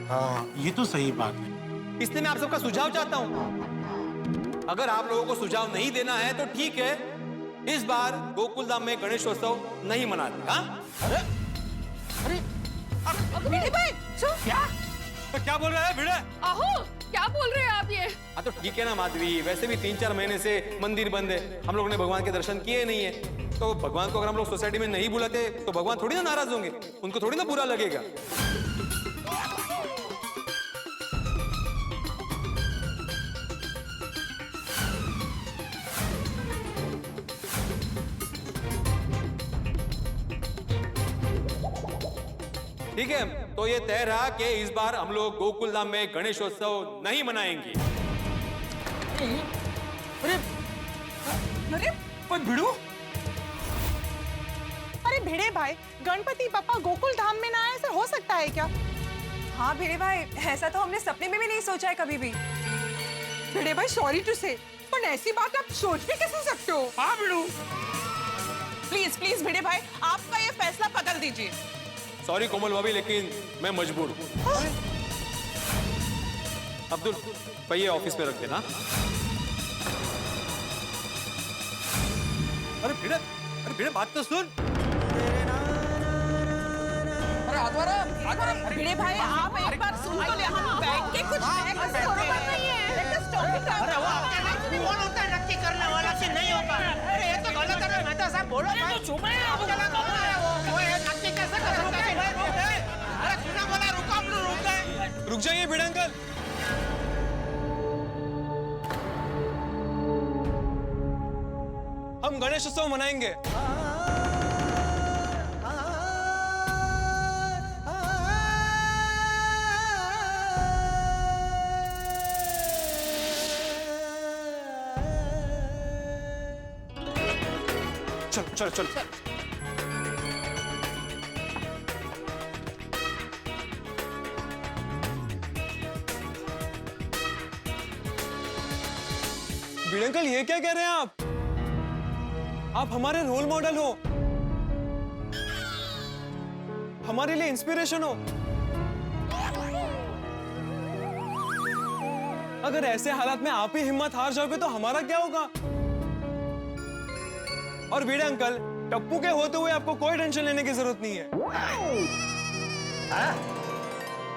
हाँ ये तो सही बात है। इसलिए मैं आप सबका सुझाव चाहता हूं। अगर आप लोगों को सुझाव नहीं देना है तो ठीक है, इस बार गोकुलधाम में गणेशोत्सव नहीं मनाते। हाँ? भिड़े भाई क्या बोल रहा है भिड़े? आहो, क्या बोल रहे हैं आप ये? हाँ तो ठीक है ना माधवी, वैसे भी 3-4 महीने से मंदिर बंद है, हम लोगों ने भगवान के दर्शन किए नहीं है। तो भगवान को अगर हम लोग सोसाइटी में नहीं बुलाते तो भगवान थोड़ी ना नाराज होंगे, उनको थोड़ी ना बुरा लगेगा। ठीक है, तो ये तय रहा कि इस बार हम लोग गोकुलधाम में गणेशोत्सव नहीं मनाएंगे। अरे भिड़ू, अरे भिड़े भाई, गणपति पापा गोकुल धाम में ना आए, ऐसा हो सकता है क्या? हाँ भिड़े भाई, ऐसा तो हमने सपने में भी नहीं सोचा है कभी भी। भिड़े भाई सॉरी टू से, पर ऐसी बात आप सोच भी कैसे सकते हो? हाँ भिड़ू, प्लीज भिड़े भाई, आपका ये फैसला बदल दीजिए। सॉरी कोमल भाभी, लेकिन मैं मजबूर हूं। अब्दुल, पहिए ऑफिस में रख देना। अरे भिड़े बात तो सुन। अरे आत्माराम, भिड़े भाई आप एक बार सुन तो ले, हम बैठ के कुछ कौन होता है नक्की करने वाला कि नहीं होता? अरे ये तो गलत है, मेहता साहब बोलो भाई। चुप रहे आप, वो ये नक्की कैसे कर सकता है? अरे सुना बोला, रुको, हम लोग रुक गए। रुक जाइए भिड़े अंकल। हम गणेश उत्सव मनाएंगे। चलो चलो चलो। भिड़े अंकल ये क्या कह रहे हैं आप हमारे रोल मॉडल हो, हमारे लिए इंस्पिरेशन हो। अगर ऐसे हालात में आप ही हिम्मत हार जाओगे तो हमारा क्या होगा? और भिड़े अंकल, टप्पू के होते हुए आपको कोई टेंशन लेने की जरूरत नहीं है।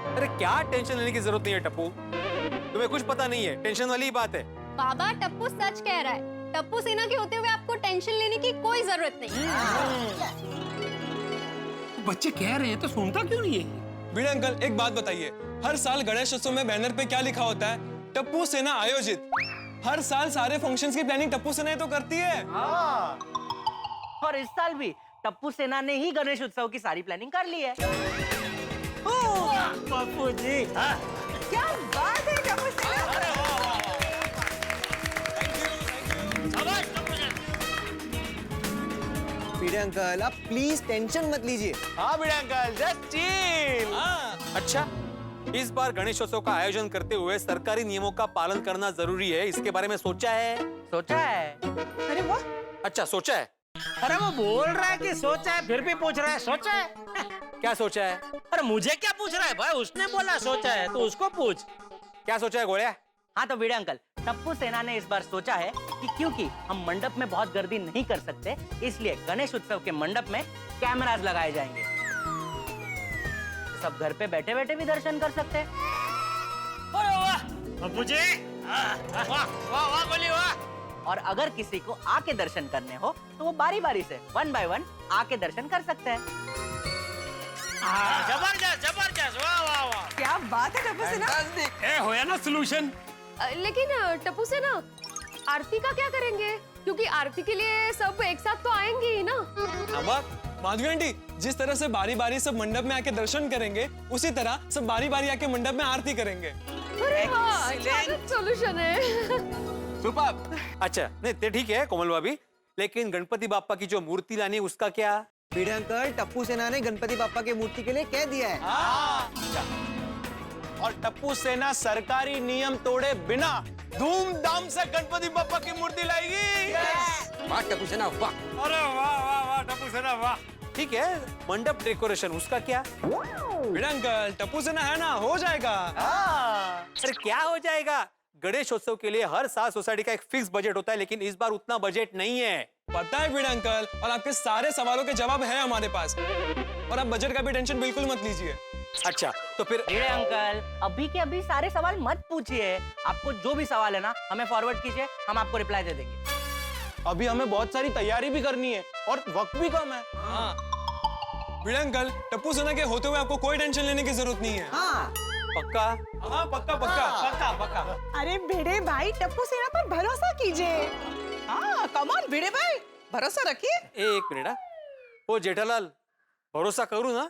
अरे क्या टेंशन लेने की जरूरत नहीं है टप्पू, तुम्हें कुछ पता नहीं है, टेंशन वाली ही बात है। बाबा टप्पू सच कह रहा है, टप्पू सेना के होते हुए आपको टेंशन लेने की कोई जरूरत नहीं। बच्चे कह रहे हैं तो सुनता क्यों नहीं है? भिड़े अंकल एक बात बताइए, हर साल गणेश उत्सव में बैनर पे क्या लिखा होता है? टप्पू सेना आयोजित। हर साल सारे फंक्शंस की प्लानिंग टप्पू सेना ही तो करती है। और इस साल भी टप्पू सेना ने ही गणेश उत्सव की सारी प्लानिंग कर ली है। पप्पू जी क्या बात है टप्पू सेना। भिड़े अंकल आप प्लीज टेंशन मत लीजिए। हाँ भिड़े अंकल, जस्ट चिल। अच्छा, इस बार गणेशोत्सव का आयोजन करते हुए सरकारी नियमों का पालन करना जरूरी है, इसके बारे में सोचा है? सोचा है। अरे वाह, अच्छा सोचा है। अरे वो बोल रहा है कि सोचा है, फिर भी पूछ रहा है सोचा है। क्या सोचा है? अरे मुझे क्या पूछ रहा है भाई, उसने बोला सोचा है तो उसको पूछ। क्या सोचा है गोलिया? हाँ तो भिड़े अंकल, टप्पू सेना ने इस बार सोचा है कि क्योंकि हम मंडप में बहुत गर्दी नहीं कर सकते, इसलिए गणेश उत्सव के मंडप में कैमरास लगाए जाएंगे। सब घर पे बैठे बैठे भी दर्शन कर सकते हैं। अरे वाह पप्पू जी, वाह वाह वाह बोली वाह। और अगर किसी को आके दर्शन करने हो तो वो बारी बारी से 1 by 1 आके दर्शन कर सकते हैं। जबरदस्त जबरदस्त, वाह वाह वाह। क्या बात है टप्पू सेना। ए होया ना सोल्यूशन। लेकिन टप्पू सेना, आरती का क्या करेंगे? क्योंकि आरती के लिए सब एक साथ तो आएंगे ही ना। माधवी आंटी, जिस तरह से बारी बारी सब मंडप में आके दर्शन करेंगे, उसी तरह सब बारी बारी आके मंडप में आरती करेंगे। अरे वाह, क्या सॉल्यूशन है। सुपर। अच्छा नहीं तो ठीक है कोमल भाभी, लेकिन गणपति बाप्पा की जो मूर्ति लानी है उसका क्या? भिड़े अंकल, टप्पू सेना ने गणपति बाप्पा की मूर्ति के लिए कह दिया है। और टप्पू सेना सरकारी नियम तोड़े बिना धूमधाम से गणपति बाप्पा की मूर्ति लाएगी। वाह टप्पू सेना वाह। अरे वाह वाह वाह टप्पू सेना वाह। ठीक है, मंडप डेकोरेशन उसका क्या? भिड़े अंकल, टप्पू सेना है ना, हो जाएगा। अरे क्या हो जाएगा? गणेशोत्सव के लिए हर साल सोसाइटी का एक फिक्स बजट होता है, लेकिन इस बार उतना बजट नहीं है। पता है भिड़े अंकल, और आपके सारे सवालों के जवाब है हमारे पास, और आप बजट का भी टेंशन बिल्कुल मत लीजिए। अच्छा तो फिर भिड़े अंकल, अभी के अभी सारे सवाल मत पूछिए। आपको जो भी सवाल है ना, हमें फॉरवर्ड कीजिए, हम आपको रिप्लाई दे देंगे। अभी हमें बहुत सारी तैयारी भी करनी है और वक्त भी कम है। हाँ भिड़े अंकल, टप्पू सेना के होते हुए आपको कोई टेंशन लेने की जरूरत नहीं है। हाँ पक्का? हाँ पक्का पक्का पक्का पक्का। अरे भिड़े भाई, टप्पू सेना पर भरोसा कीजिए। हाँ कम ऑन भिड़े भाई, भरोसा रखिए। एक मिनट, वो जेठालाल, भरोसा करूँ ना?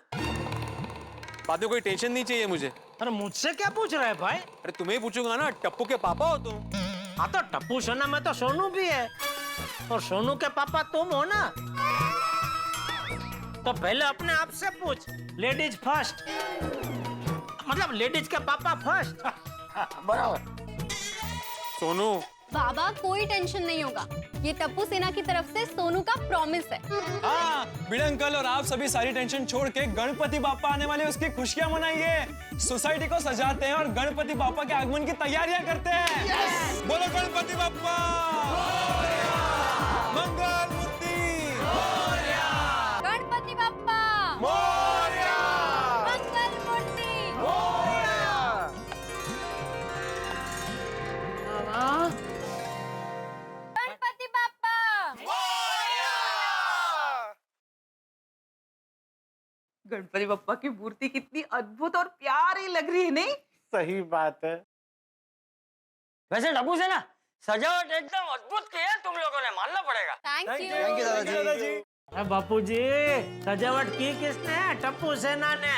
बाद में कोई टेंशन नहीं चाहिए मुझे। अरे मुझसे क्या पूछ रहा है भाई? अरे तुम्हें ही पूछूंगा ना, टप्पू के पापा हो तुम। हाँ तो टप्पू सेना में तो सोनू भी है, और सोनू के पापा तुम हो ना, तो पहले अपने आप से पूछ। लेडीज फर्स्ट, मतलब लेडीज के पापा फर्स्ट। बराबर। सोनू, बाबा कोई टेंशन नहीं होगा, ये टप्पू सेना की तरफ से सोनू का प्रॉमिस है। हाँ भिड़े अंकल, और आप सभी सारी टेंशन छोड़ के गणपति बाप्पा आने वाले उसकी खुशियां मनाइए। सोसाइटी को सजाते हैं और गणपति बाप्पा के आगमन की तैयारियां करते हैं। बोलो गणपति बाप्पा मंगल मूर्ति, गणपति बाप्पा मोरया, मंगल मूर्ति। गणपति बाप्पा। गणपति बप्पा की मूर्ति कितनी अद्भुत और प्यारी लग रही है, नहीं? सही बात है। वैसे टप्पू सेना, सजावट एकदम अद्भुत की है तुम लोगों ने, मानना पड़ेगा। Thank you. थैंक यू दादाजी। अरे बापू जी, सजावट की किसने? टप्पू सेना ने।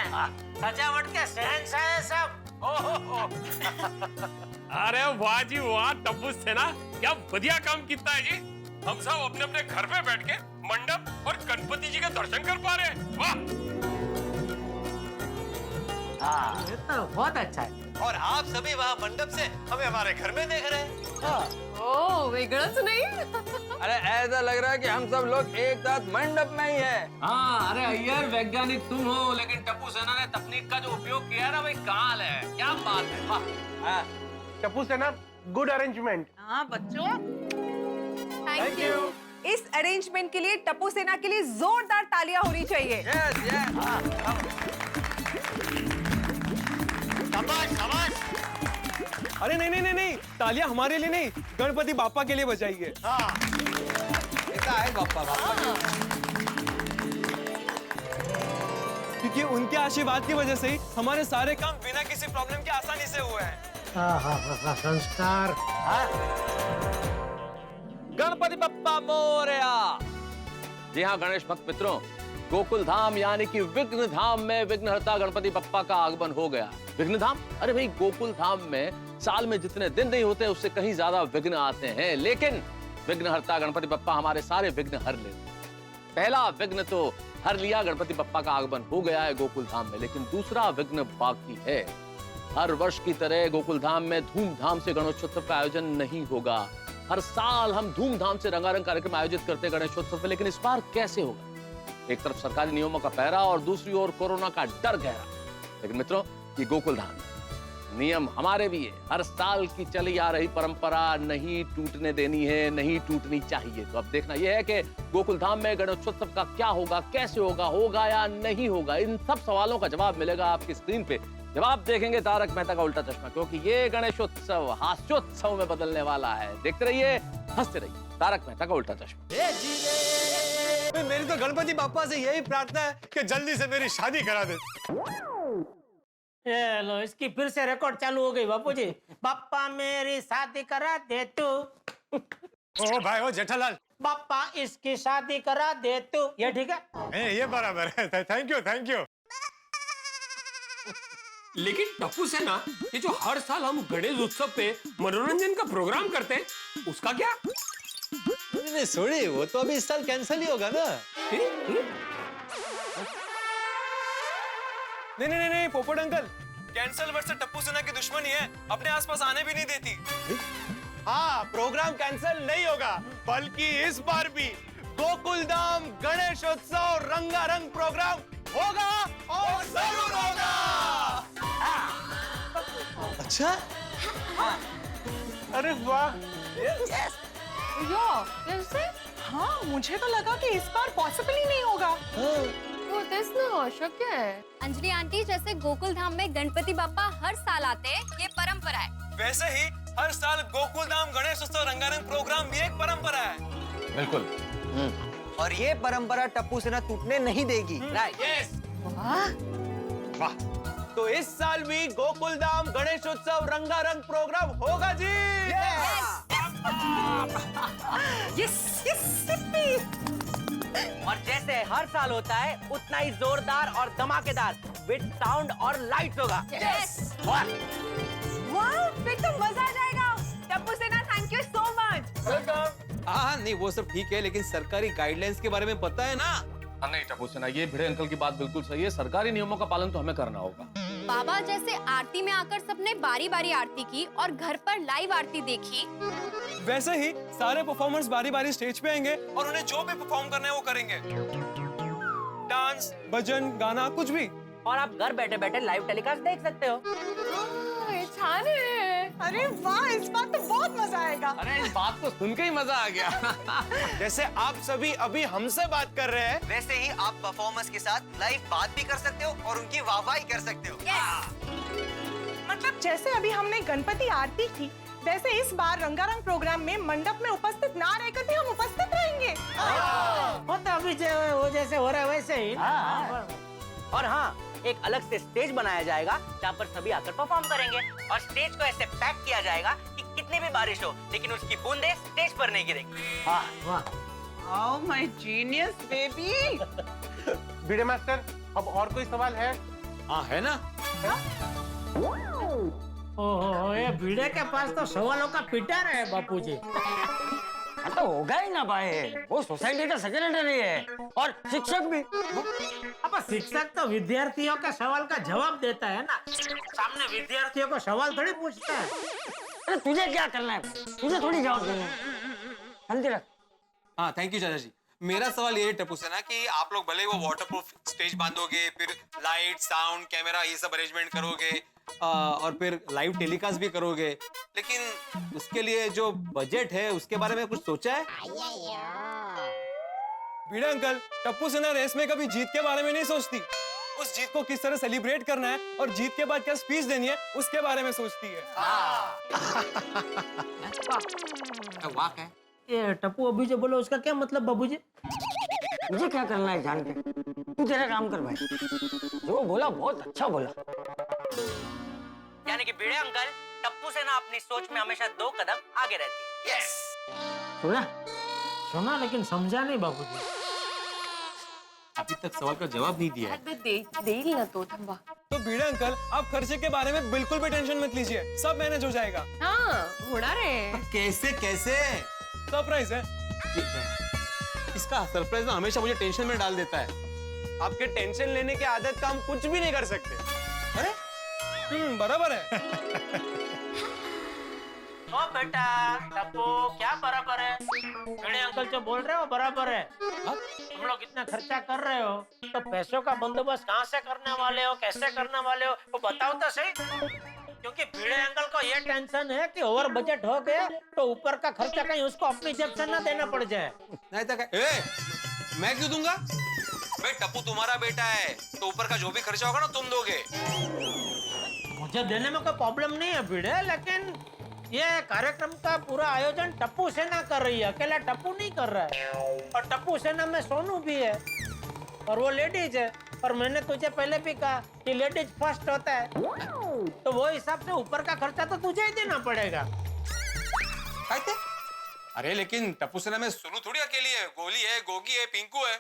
सजावट के शहंशाह है सब। अरे वाह जी वाह टप्पू सेना, क्या बढ़िया काम किया है जी। हम सब अपने अपने घर पे बैठ के मंडप और गणपति जी के दर्शन कर पा रहे हैं। वाह! ये तो बहुत अच्छा है। और आप सभी वहाँ मंडप से हमें हमारे घर में देख रहे हैं। ओ वेगळंच नाही। अरे ऐसा लग रहा है कि हम सब लोग एक साथ मंडप में ही है। हाँ, अरे अय्यर वैज्ञानिक तुम हो, लेकिन टप्पू सेना ने तकनीक का जो उपयोग किया है ना भाई कमाल है। क्या बात है, वाह! टप्पू सेना, गुड अरेंजमेंट। हाँ बच्चों, थैंक यू। इस अरेंजमेंट के लिए टप्पू सेना के लिए जोरदार तालियां होनी चाहिए। Yes yes. अरे नहीं नहीं नहीं नहीं, तालियां हमारे लिए नहीं, गणपति बापा के लिए बजाइए। ऐसा है बापा बापा। क्योंकि उनके आशीर्वाद की वजह से ही हमारे सारे काम बिना किसी प्रॉब्लम के आसानी से हुए हैं। संस्कार। गणपति बप्पा मोरया। जी हाँ गणेश भक्त मित्रों, गोकुल धाम यानी कि विघ्न धाम में विघ्नहर्ता गणपति बप्पा का आगमन हो गया। विघ्न धाम, अरे भाई गोकुल धाम में साल में जितने दिन नहीं होते उससे कहीं ज्यादा विघ्न आते हैं, लेकिन विघ्नहर्ता गणपति बप्पा हमारे सारे विघ्न हर लेते। पहला विघ्न तो हर लिया, गणपति बप्पा का आगमन हो गया है गोकुल धाम में, लेकिन दूसरा विघ्न बाकी है। हर वर्ष की तरह गोकुल धाम में धूमधाम से गणेशोत्सव का आयोजन नहीं होगा। हर साल हम धूमधाम से रंगारंग कार्यक्रम आयोजित करते हैं गणेशोत्सव में, लेकिन इस बार कैसे होगा? एक तरफ सरकारी नियमों का पहरा और दूसरी ओर कोरोना का डर गहरा। लेकिन मित्रों, ये गोकुल धाम नियम हमारे भी है। हर साल की चली आ रही परंपरा नहीं टूटने देनी है, नहीं टूटनी चाहिए। तो अब देखना यह है कि गोकुल धाम में गणेशोत्सव का क्या होगा, कैसे होगा, होगा या नहीं होगा। इन सब सवालों का जवाब मिलेगा आपकी स्क्रीन पे जब आप देखेंगे तारक मेहता का उल्टा चश्मा, क्योंकि ये गणेशोत्सव हास्योत्सव में बदलने वाला है। देखते रहिए, हंसते रहिए। तारक मेहता का उल्टा चश्मा। मेरी तो गणपति बापा से यही प्रार्थना है कि जल्दी से मेरी शादी करा दे। ये लो, इसकी फिर से रिकॉर्ड चालू हो गई बापूजी। बापा मेरी शादी करा दे तू। ओ भाई ओ जेठालाल, बापा इसकी शादी करा दे तू। ये ठीक है? ये बराबर है। Thank you thank you. लेकिन टप्पू सेना, ये जो हर साल हम गणेश उत्सव पे मनोरंजन का प्रोग्राम करते हैं, उसका क्या? नहीं छोड़िए, वो तो अभी इस साल कैंसिल ही होगा ना। नहीं नहीं नहीं पोपट अंकल, कैंसल वर्ड से टप्पू सेना की दुश्मनी है, अपने आसपास आने भी नहीं देती। हाँ, प्रोग्राम कैंसिल नहीं होगा, बल्कि इस बार भी गोकुल धाम गणेशोत्सव रंगारंग प्रोग्राम होगा और जरूर होगा। अच्छा, अरे वाह। कैसे? हाँ, मुझे तो लगा कि इस बार पॉसिबल ही नहीं होगा। वो तेच ना शक्य है। अंजलि आंटी, जैसे गोकुल धाम में गणपति बापा हर साल आते हैं, ये परंपरा है। वैसे ही हर साल गोकुल धाम गणेशोत्सव रंगारंग प्रोग्राम भी एक परंपरा है। बिल्कुल। और ये परंपरा टप्पू सेना टूटने नहीं देगी। यस। वाह। तो इस साल भी गोकुल धाम गणेशोत्सव रंगारंग प्रोग्राम होगा जी। यस और जैसे हर साल होता है उतना ही जोरदार और धमाकेदार विद साउंड और लाइट्स होगा। वाह, फिर तो मजा आ जाएगा। टप्पू सेना, थैंक यू सो मच। हाँ नहीं वो सब ठीक है, लेकिन सरकारी गाइडलाइंस के बारे में पता है ना? नहीं टप्पू सेना, ये भिड़े अंकल की बात बिल्कुल सही है। सरकारी नियमों का पालन तो हमें करना होगा। बाबा, जैसे आरती में आकर सबने बारी बारी आरती की और घर पर लाइव आरती देखी, वैसे ही सारे परफॉर्मर्स बारी बारी स्टेज पे आएंगे और उन्हें जो भी परफॉर्म करना है वो करेंगे। डांस, भजन, गाना, कुछ भी। और आप घर बैठे बैठे लाइव टेलीकास्ट देख सकते हो। छान है। अरे वाह, इस बार तो बहुत मजा आएगा। अरे इस बात को सुन के ही मजा आ गया। जैसे आप सभी अभी हमसे बात कर रहे हैं, वैसे ही आप परफॉर्मर्स के साथ लाइव बात भी कर सकते हो और उनकी वाहवाही कर सकते हो। मतलब जैसे अभी हमने गणपति आरती की, वैसे इस बार रंगारंग प्रोग्राम में मंडप में उपस्थित ना रहकर भी हम उपस्थित रहेंगे। वो तो अभी वो जैसे हो रहा है वैसे ही। और हाँ, एक अलग से स्टेज बनाया जाएगा जहाँ पर सभी आकर परफॉर्म करेंगे और स्टेज को ऐसे पैक किया जाएगा कि कितनी भी बारिश हो लेकिन उसकी बूंदें स्टेज पर नहीं गिरेगी। Oh my genius baby. Bhide master, अब और कोई सवाल है? हाँ है ना। ओहो, ये भिड़े के पास तो सवालों का पिटारा है बापूजी। हाँ तो होगा ही ना भाई, वो सोसाइटी का सेक्रेटरी है और शिक्षक भी। अब शिक्षक तो विद्यार्थियों के सवाल का जवाब देता है ना, सामने विद्यार्थियों को सवाल थोड़ी पूछता है। अरे तुझे क्या करना है, तुझे थोड़ी जवाब देना है। शांति रख। हाँ थैंक यू चाचा जी। मेरा सवाल ये है टप्पू से ना कि आप लोग भले वो वाटरप्रूफ स्टेज बांधोगे, फिर लाइट साउंड कैमरा ये सब अरेंजमेंट करोगे और फिर लाइव टेलीकास्ट भी करोगे, लेकिन उसके लिए जो बजट है उसके बारे में कुछ सोचा है? भिड़े अंकल, टप्पू सेना रेस में कभी जीत के बारे में नहीं सोचती, उस जीत को किस तरह सेलिब्रेट करना है और जीत के बाद क्या स्पीच देनी है उसके बारे में सोचती है। वाह है ये टप्पू अभी जो बोलो उसका क्या मतलब बाबूजी? मुझे क्या करना है जान के, तू तेरा काम कर भाई। जो बोला बहुत अच्छा बोला। यानी कि भिड़े अंकल, टप्पू सेना अपनी सोच में हमेशा 2 कदम आगे रहती है। यस। सुना सुना लेकिन समझा नहीं बाबूजी। अभी तक सवाल का जवाब नहीं दिया है। देईल ना तो थांबा। तो भिड़े अंकल, आप खर्चे के बारे में बिल्कुल भी टेंशन मत लीजिए, सब मैनेज हो जाएगा। हाँ होणार है। कैसे कैसे? सरप्राइज है। इसका सरप्राइज ना हमेशा मुझे टेंशन में डाल देता है। आपके टेंशन लेने की आदत का हम कुछ भी नहीं कर सकते। अरे बराबर है। ओ बेटा टप्पू, क्या बराबर है? बड़े अंकल जो बोल रहे हो बराबर है। तुम लोग इतना खर्चा कर रहे हो तो पैसों का बंदोबस्त कहाँ से करने वाले हो, कैसे करने वाले हो वो बताओ तो सही। क्योंकि भिड़े अंकल को ये टेंशन है कि ओवर बजट हो गया तो ऊपर का खर्चा कहीं उसको अपनी जेब से ना देना पड़ जाए। नहीं तो मैं क्यों दूंगा? भाई टप्पू तुम्हारा बेटा है तो ऊपर का जो भी खर्चा होगा ना तुम दोगे। मुझे देने में कोई प्रॉब्लम नहीं है भिड़े, लेकिन ये कार्यक्रम का पूरा आयोजन टप्पू सेना कर रही है, अकेला टप्पू नहीं कर रहा है। और टप्पू सेना में सोनू भी है और वो लेडीज है, और मैंने तुझे पहले भी कहा कि लेडीज फर्स्ट होता है, तो वो हिसाब से ऊपर का खर्चा तो तुझे ही देना पड़ेगा। अरे लेकिन टप्पू सेना में सोनू थोड़ी अकेली है, गोली है, गोगी है, पिंकू है।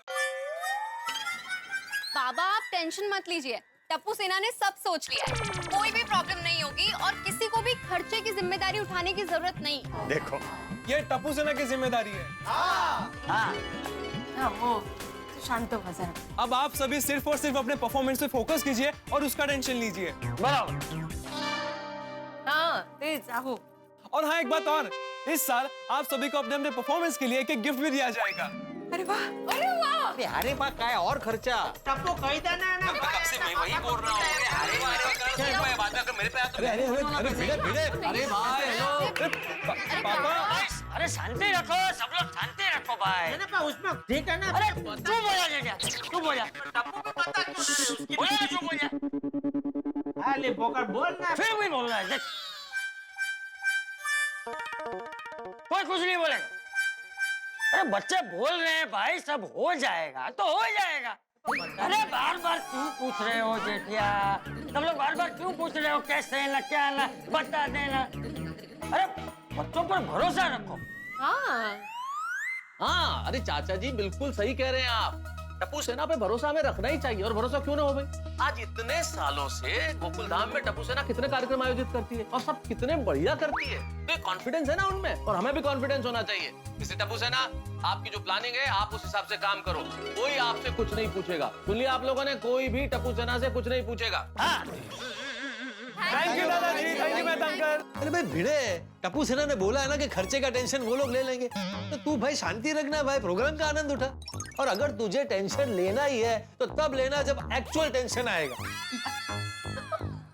बाबा आप टेंशन मत लीजिए, टप्पू सेना ने सब सोच लिया है, कोई भी प्रॉब्लम नहीं होगी और किसी को भी खर्चे की जिम्मेदारी उठाने की जरूरत नहीं। देखो ये टप्पू सेना की जिम्मेदारी है। हाँ वो शांत हो जरा। अब आप सभी सिर्फ और सिर्फ अपने परफॉर्मेंस पे फोकस कीजिए और उसका टेंशन लीजिए। बराबर। हाँ तेज आहो। और हाँ एक बात और, इस साल आप सभी को अपने अपने परफॉर्मेंस के लिए एक गिफ्ट भी दिया जाएगा। अरे वाह, अरे वाह। अरे बा क्या है और खर्चा? टप्पू कही देना है ना। कब से मैं वही बोल रहा हूँ। अरे बाद में अगर मेरे पे आया तो अरे भाई पापा, अरे शांति रखो, सब लोग शांति रखो भाई। मैंने कहा उसमें ठीक है ना। अरे तू बोला क्या, तू बोला, टप्पू को पता बोला तू बोला, खाली बोकर बोलना। फिर भी बोल रहा है। देख कोई कुछ नहीं बोलेगा। अरे बच्चे बोल रहे हैं भाई, सब हो जाएगा तो हो जाएगा। अरे बार बार क्यों पूछ रहे हो जेठिया, सब लोग बार बार क्यों पूछ रहे हो कैसे ना क्या ना, बता देना। अरे बच्चों पर भरोसा रखो। हाँ अरे चाचा जी बिल्कुल सही कह रहे हैं आप। टप्पू सेना पे भरोसा हमें रखना ही चाहिए, और भरोसा क्यों ना हो भाई। आज इतने सालों से गोकुल धाम में टप्पू सेना कितने कार्यक्रम आयोजित करती है और सब कितने बढ़िया करती है, तो कॉन्फिडेंस है ना उनमें, और हमें भी कॉन्फिडेंस होना चाहिए। इसलिए टप्पू सेना आपकी जो प्लानिंग है आप उस हिसाब से काम करो, कोई आपसे कुछ नहीं पूछेगा। सुन लिया आप लोगों ने, कोई भी टप्पू सेना से कुछ नहीं पूछेगा। थैंक यू दादाजी, थैंक यू मेहता अंकल। अरे भाई भिड़े, टप्पू सेना ने बोला है ना कि खर्चे का टेंशन वो लोग ले लेंगे, तो तू भाई शांति रखना भाई, प्रोग्राम का आनंद उठा। और अगर तुझे टेंशन लेना ही है तो तब लेना जब एक्चुअल टेंशन आएगा।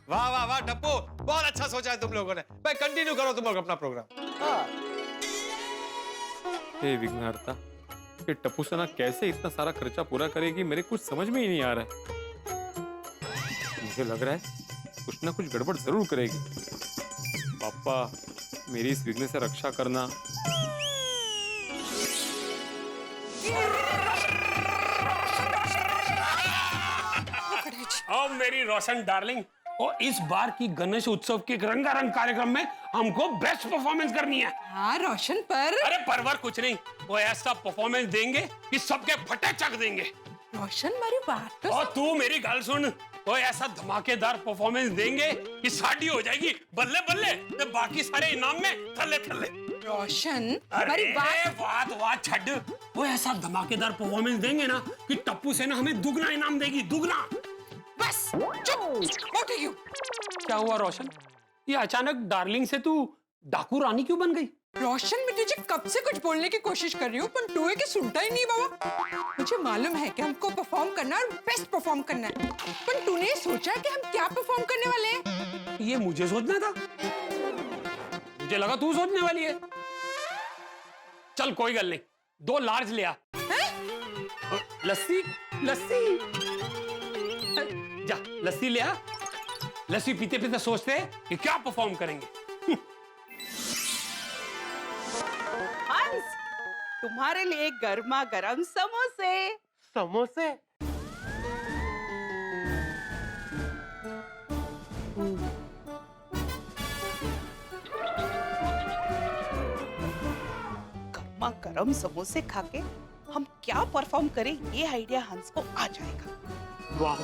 वाह वाह वाह टप्पू, बहुत अच्छा सोचा है तुम लोगों ने। भाई कंटिन्यू करो तुम लोग अपना प्रोग्राम। हे विघ्नहर्ता, ये टप्पू सेना कैसे इतना सारा खर्चा पूरा करेगी, मेरे कुछ समझ में ही नहीं आ रहा है। मुझे लग रहा है कुछ ना कुछ गड़बड़ जरूर करेगी। पापा मेरी इस विघ्न से रक्षा करना। अब मेरी रोशन डार्लिंग, और इस बार की गणेश उत्सव के रंगारंग कार्यक्रम में हमको बेस्ट परफॉर्मेंस करनी है। हाँ रोशन पर। अरे परवर कुछ नहीं, वो ऐसा परफॉर्मेंस देंगे कि सबके फटे चक देंगे। रोशन मेरी बात तो और तू मेरी गल सुन, वो ऐसा धमाकेदार परफॉर्मेंस देंगे कि शादी हो जाएगी बल्ले बल्ले, तो बाकी सारे इनाम में थल्ले थल्ले। रोशन हमारी बात बात छड़। वो ऐसा धमाकेदार परफॉर्मेंस देंगे ना कि टप्पू सेना हमें दुगना इनाम देगी, दुगना। बस चुप। What are you? क्या हुआ रोशन? ये अचानक डार्लिंग से तू डाकू रानी क्यों बन गई? रोशन, मैं तुझे कब से कुछ बोलने की कोशिश कर रही हूँ, पर तू है कि सुनता ही नहीं बाबा। मुझे मालूम है कि हमको परफॉर्म करना है और बेस्ट परफॉर्म करना है, पर तूने सोचा कि हम क्या परफॉर्म करने वाले हैं? ये मुझे सोचना था, मुझे लगा तू सोचने वाली है। चल कोई गल नहीं, 2 लार्ज ले आ। लस्सी लस्सी जा, लस्सी ले आ। लस्सी पीते पीते सोचते हैं कि क्या परफॉर्म करेंगे। हंस, तुम्हारे लिए गर्मा गर्म समोसे। समोसे? गर्मा गर्म समोसे खाके हम क्या परफॉर्म करें, ये आइडिया हंस को आ जाएगा। वाह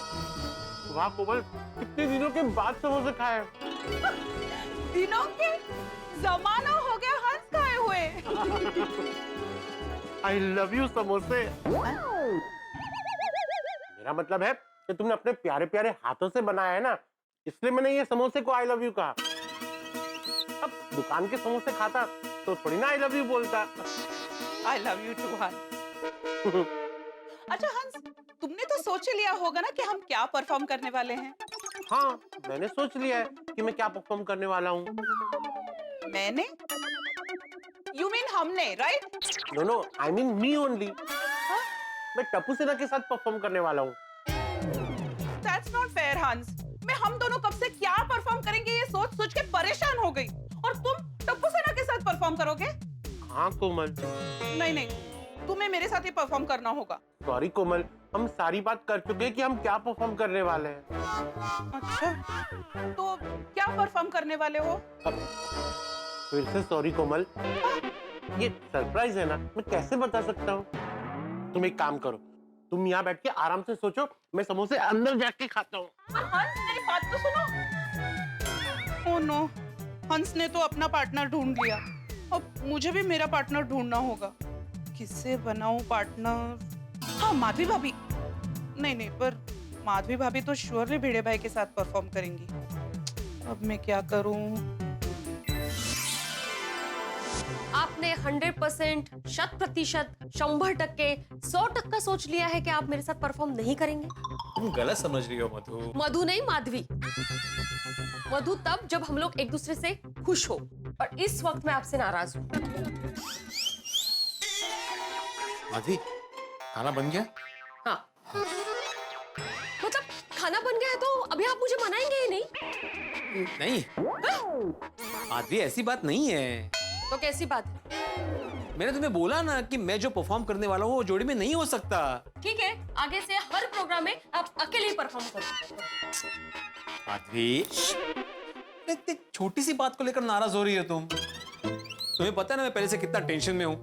वाह कोमल, कितने दिनों के बाद समोसे खाए। दिनों के जमाना हो गया हंस खाए हुए। आई लव यू समोसे। मेरा मतलब है कि तुमने अपने प्यारे प्यारे हाथों से बनाया है ना, इसलिए मैंने ये समोसे को आई लव यू कहा। अब दुकान के समोसे खाता तो थोड़ी ना आई लव यू बोलता। आई लव यू टू हंस। अच्छा हंस, तुमने तो सोच ही लिया होगा ना कि हम क्या परफॉर्म करने वाले हैं? हाँ, मैंने सोच लिया है कि मैं क्या परफॉर्म करने वाला हूँ। मैंने? You mean हमने, right? No no, I mean me only. मैं टप्पू सेना के साथ परफॉर्म करने वाला हूँ। That's not fair, हंस। मैं हम दोनों कब से क्या परफॉर्म करेंगे ये सोच सोच के परेशान हो गई, और तुम टप्पू सेना के साथ परफॉर्म करोगे? हाँ कोमल। नहीं नहीं, तुम्हें मेरे साथ ही परफॉर्म करना होगा। सॉरी कोमल, हम सारी बात कर चुके हैं कि हम क्या परफॉर्म करने वाले हैं। अच्छा, तो क्या परफॉर्म करने वाले हो? फिर से सॉरी कोमल, ये सरप्राइज है ना, मैं कैसे बता सकता हूँ। तुम एक काम करो, तुम यहाँ बैठ के आराम से सोचो, मैं समोसे अंदर जाके खाता हूँ। हंस, मेरी बात तो सुनो। ओह नो, हंस ने तो अपना पार्टनर ढूंढ लिया, अब मुझे भी मेरा पार्टनर ढूंढना होगा। किससे बनाऊं पार्टनर? हाँ, माधवी भाभी। नहीं नहीं, पर माधवी भाभी तो श्योरली भिड़े भाई के साथ परफॉर्म करेंगी। अब मैं क्या करूं? आपने 100%, 100%, 100% 100% सोच लिया है कि आप मेरे साथ परफॉर्म नहीं करेंगे? तुम गलत समझ रही हो मधु। मधु नहीं, माधवी। मधु तब जब हम लोग एक दूसरे से खुश हो, और इस वक्त मैं आपसे नाराज हूँ। माधवी, खाना बन गया? हाँ, मतलब खाना बन गया है तो अभी आप मुझे मनाएंगे ही नहीं? नहीं माधवी, ऐसी बात नहीं है। तो कैसी बात है? मैंने तुम्हें बोला ना कि मैं जो परफॉर्म करने वाला हूँ वो जोड़ी में नहीं हो सकता। ठीक है, आगे से हर प्रोग्राम में आप अकेले ही परफॉर्म करो। माधवी, इतनी छोटी सी बात को लेकर नाराज हो रही हो तुम। तुम्हें पता है ना मैं पहले से कितना टेंशन में हूँ।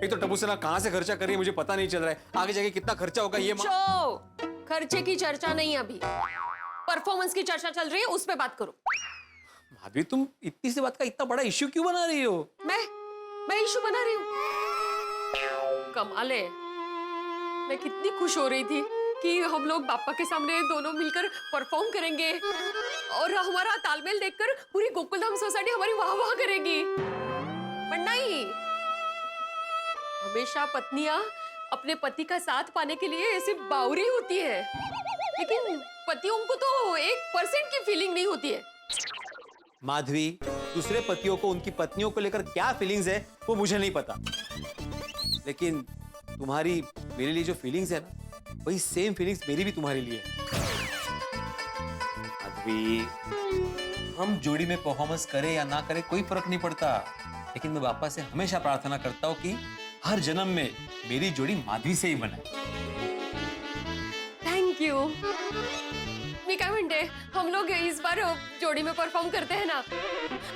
एक तो टप्पू सेना कहाँ से खर्चा कर रही है मुझे पता नहीं चल रहा है, आगे जाके कितना खर्चा होगा ये खर्चे की चर्चा नहीं, अभी परफॉर्मेंस की चर्चा चल रही है, उस पे बात करो। माधवी, तुम इतनी सी बात का इतना बड़ा इश्यू क्यों बना रही हो? मैं इश्यू बना रही हूँ? कमाल है, मैं कितनी खुश हो रही थी कि हम लोग बापा के सामने दोनों मिलकर परफॉर्म करेंगे, और हमारा तालमेल देखकर पूरी गोकुलधाम सोसाइटी हमारी वाह वाह करेगी। पर नहीं, हमेशा पत्नियां अपने पति का साथ पाने के लिए ऐसी बावरी होती है, लेकिन पतियों को तो 1% की फीलिंग नहीं होती है। माधवी, दूसरे पतियों को उनकी पत्नियों को लेकर क्या फीलिंग्स है वो मुझे नहीं पता, लेकिन तुम्हारी मेरे लिए जो फीलिंग्स है ना, वही सेम फीलिंग्स मेरी भी तुम्हारे लिए है। माधवी, हम जोड़ी में परफॉर्मेंस करें या ना करें कोई फर्क नहीं पड़ता, लेकिन मैं बापा से हमेशा प्रार्थना करता हूँ कि हर जन्म में मेरी जोड़ी माधवी से ही बने। Thank you. मैं क्या म्हणते, हम लोग इस बार जोड़ी में परफॉर्म करते हैं ना,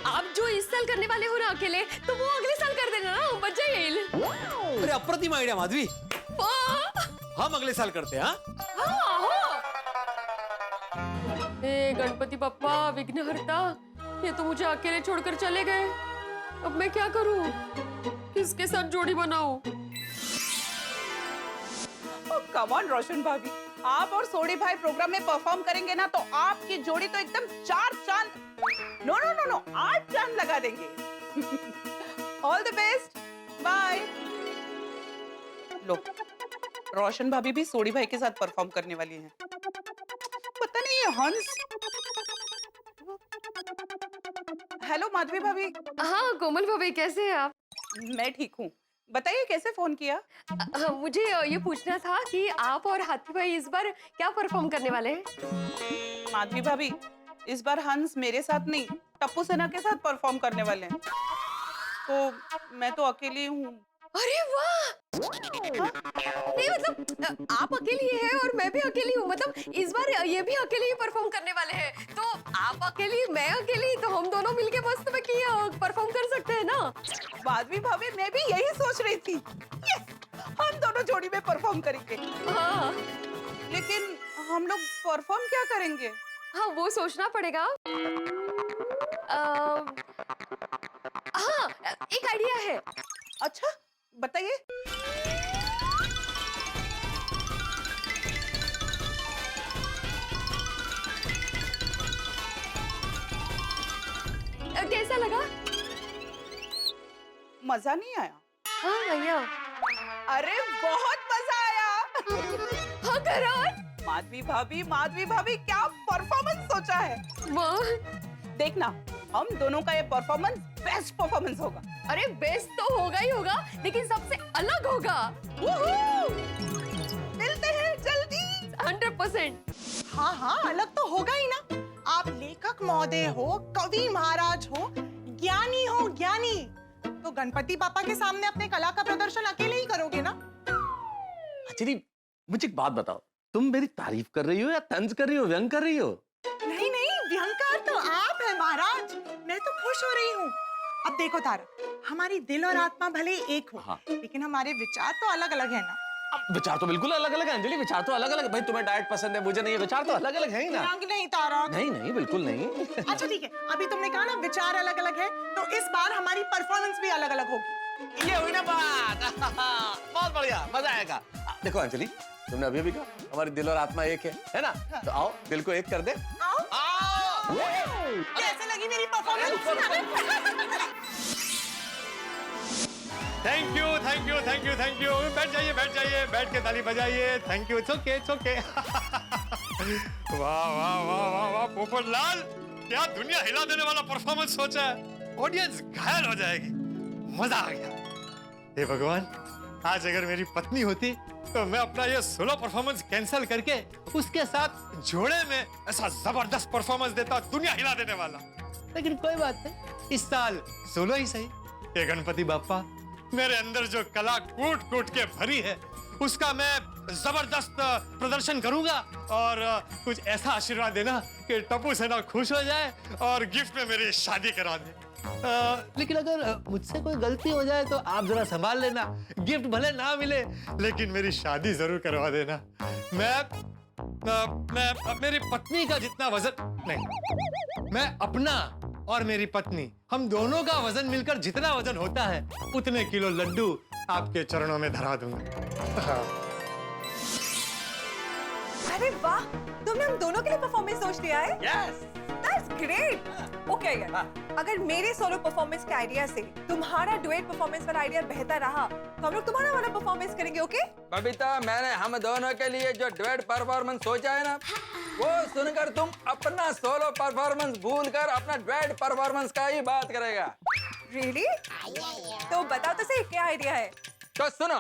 आप जो इस साल करने वाले हो ना अकेले, तो वो अगले साल कर देना ना, मजा येईल। अरे अप्रतिम आइडिया माधवी, हम अगले साल करते हैं। हाँ, हे गणपति बप्पा विघ्नहर्ता, ये तो मुझे अकेले छोड़कर चले गए। अब मैं क्या करूं? किसके साथ जोड़ी बनाऊं? कम ऑन रोशन भाभी, आप और सोडी भाई प्रोग्राम में परफॉर्म करेंगे ना तो आपकी जोड़ी तो एकदम 4 चांद, नो नो नो नो 8 चांद लगा देंगे। All the best, bye. लो, रोशन भाभी भी सोडी भाई के साथ परफॉर्म करने वाली हैं। पता नहीं ये हंस। हेलो माधवी भाभी। हाँ कोमल भाभी, कैसे हैं आप? मैं ठीक हूँ, बताइए कैसे फोन किया? मुझे ये पूछना था कि आप और हाथी भाई इस बार क्या परफॉर्म करने वाले हैं? माधवी भाभी, इस बार हंस मेरे साथ नहीं, टप्पू सेना के साथ परफॉर्म करने वाले हैं। तो मैं तो अकेली हूँ। अरे वाह! नहीं मतलब आप अकेली हैं और मैं भी अकेली हूँ, मतलब इस बार ये भी अकेले ही परफॉर्म करने वाले हैं। तो आप अकेली, मैं अकेली, तो हम दोनों मिलके मस्त में परफॉर्म कर सकते हैं ना? माधवी भाभी, मैं भी यही सोच रही थी। Yes! हम दोनों जोड़ी में परफॉर्म करेंगे। हाँ। लेकिन हम लोग परफॉर्म क्या करेंगे? हाँ वो सोचना पड़ेगा। हाँ एक आइडिया है। अच्छा बताइए। कैसा लगा? मजा नहीं आया? हाँ भैया। अरे बहुत मजा आया। हाँ करण। माधवी भाभी क्या परफॉर्मेंस सोचा है? देखना, हम दोनों का ये परफॉर्मेंस बेस्ट परफॉर्मेंस होगा। अरे बेस्ट तो होगा ही होगा, लेकिन सबसे अलग होगा। मिलते हैं जल्दी। 100%। हाँ हाँ, अलग तो होगा ही ना। आप लेखक महोदय हो, कवि महाराज हो, ज्ञानी हो, ज्ञानी, तो गणपति पापा के सामने अपने कला का प्रदर्शन अकेले ही करोगे ना? एक्चुअली मुझे एक बात बताओ, तुम मेरी तारीफ कर रही हो या तंज कर रही हो, व्यंग कर रही हो? नहीं नहीं, व्यंगकार तो आप है महाराज, मैं तो खुश हो रही हूँ। अब देखो तारा, हमारी दिल और आत्मा भले एक हो, हाँ। लेकिन हमारे विचार तो अलग अलग है ना। अब विचार तो बिल्कुल अलग अलग है अंजलि, विचार तो अलग अलग। भाई तुम्हें डाइट पसंद है, मुझे नहीं है, विचार तो अलग अलग है ही ना। व्यंग नहीं तारा। नहीं नहीं बिल्कुल नहीं। अच्छा ठीक है, अभी तुमने कहा ना विचार अलग अलग है, तो इस बार हमारी परफॉर्मेंस भी अलग अलग होगी। ये हुई ना बात। बहुत बढ़िया, मजा आएगा। देखो अंजलि, तुमने अभी कहा हमारी दिल और आत्मा एक है ना? तो आओ दिल को एक कर दे। आओ। कैसे लगी मेरी performance? Thank you thank you thank you thank you. बैठ जाइए, बैठ के ताली बजाइए। Thank you, it's okay. वाह वाह वाह वाह वाह पोपटलाल, क्या दुनिया हिला देने वाला परफॉर्मेंस सोचा है। ऑडियंस घायल हो जाएगी, मजा आ गया। हे भगवान, आज अगर मेरी पत्नी होती तो मैं अपना ये सोलो परफॉर्मेंस कैंसिल करके उसके साथ जोड़े में ऐसा जबरदस्त परफॉर्मेंस देता, दुनिया हिला देने वाला। लेकिन कोई बात नहीं, इस साल सोलो ही सही। ये गणपति बाप्पा, मेरे अंदर जो कला कूट कूट के भरी है उसका मैं जबरदस्त प्रदर्शन करूंगा, और कुछ ऐसा आशीर्वाद देना कि टप्पू सेना खुश हो जाए और गिफ्ट में मेरी शादी करा दे। लेकिन अगर मुझसे कोई गलती हो जाए तो आप जरा संभाल लेना। गिफ्ट भले ना मिले, लेकिन मेरी शादी जरूर करवा देना। मैं मेरी पत्नी का जितना वजन नहीं, मैं अपना और मेरी पत्नी, हम दोनों का वजन मिलकर जितना वजन होता है उतने किलो लड्डू आपके चरणों में धरा दूंगा। अरे वाह, तुमने हम दोनों के लिए परफॉर्मेंस सोच लिया है? Yes, that's great. ओके यार, अगर मेरे सोलो परफॉर्मेंस के आइडिया से तुम्हारा डुएट परफॉर्मेंस वाला आइडिया बेहतर रहा तो हम लोग तुम्हारा वाला परफॉर्मेंस करेंगे। ओके बबीता, मैंने हम दोनों के लिए जो डुएट परफॉर्मेंस सोचा है ना, वो सुनकर तुम अपना सोलो परफॉर्मेंस भूलकर अपना डुएट परफॉर्मेंस का ही बात करेगा। रियली? तो बताओ तो सही क्या आइडिया है। तो सुनो,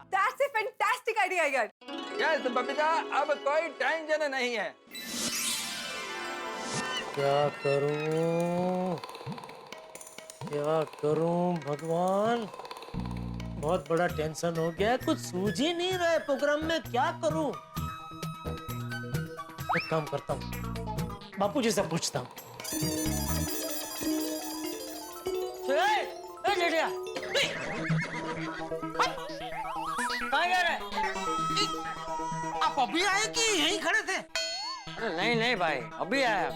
दैट्स अ फैंटास्टिक आइडिया यार। यस बबीता, अब कोई टेंशन नहीं है। क्या करूं भगवान, बहुत बड़ा टेंशन हो गया है, कुछ सूझ ही नहीं रहा है प्रोग्राम में क्या करूं। एक काम करता हूं, बापूजी से पूछता हूं। कहाँ जा रहा है? अभी आए कि यहीं खड़े थे? अरे नहीं नहीं भाई, अभी आया।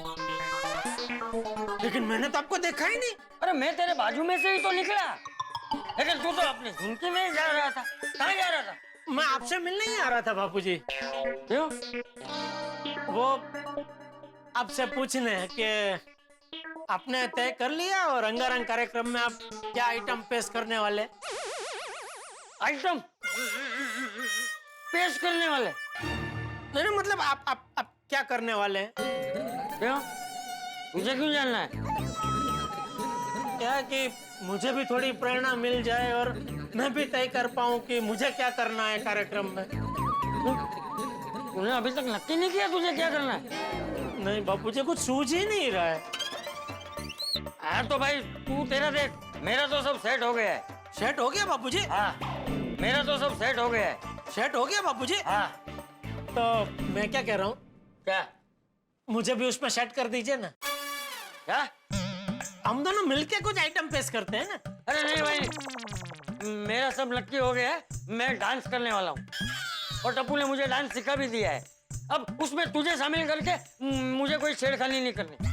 लेकिन मैंने तो आपको देखा ही नहीं। अरे मैं तेरे बाजू में से ही तो निकला, लेकिन तू तो अपने झुमकी में ही जा रहा था। कहाँ जा रहा था? मैं आपसे मिलने ही आ रहा था बापूजी। क्यों? वो आपसे पूछने कि आपने तय कर लिया और रंगारंग कार्यक्रम में आप क्या आइटम पेश करने वाले? आइटम पेश करने वाले? नहीं नहीं, मतलब आप क्या करने वाले हैं? क्यों? मुझे क्यों जानना है? क्या कि मुझे भी थोड़ी प्रेरणा मिल जाए और मैं भी तय कर पाऊं कि मुझे क्या करना है कार्यक्रम में। तूने अभी तक नक्की नहीं किया तुझे क्या करना है? नहीं बापूजी, कुछ सूझ ही नहीं रहा है। हाँ तो भाई तू तेरा देख, मेरा तो सब सेट हो गया है। सेट हो गया बापूजी? हाँ, मेरा तो सब सेट हो गया है। सेट हो गया बापूजी? हाँ। तो मैं क्या कह रहा हूँ, क्या? मुझे भी उसमें सेट कर दीजिए ना। क्या? हम दोनों मिलके कुछ आइटम पेश करते हैं ना। अरे नहीं भाई, मेरा सब नक्की हो गया है। मैं डांस करने वाला हूँ और टप्पू ने मुझे डांस सिखा भी दिया है। अब उसमें तुझे शामिल करके मुझे कोई छेड़खानी नहीं करनी।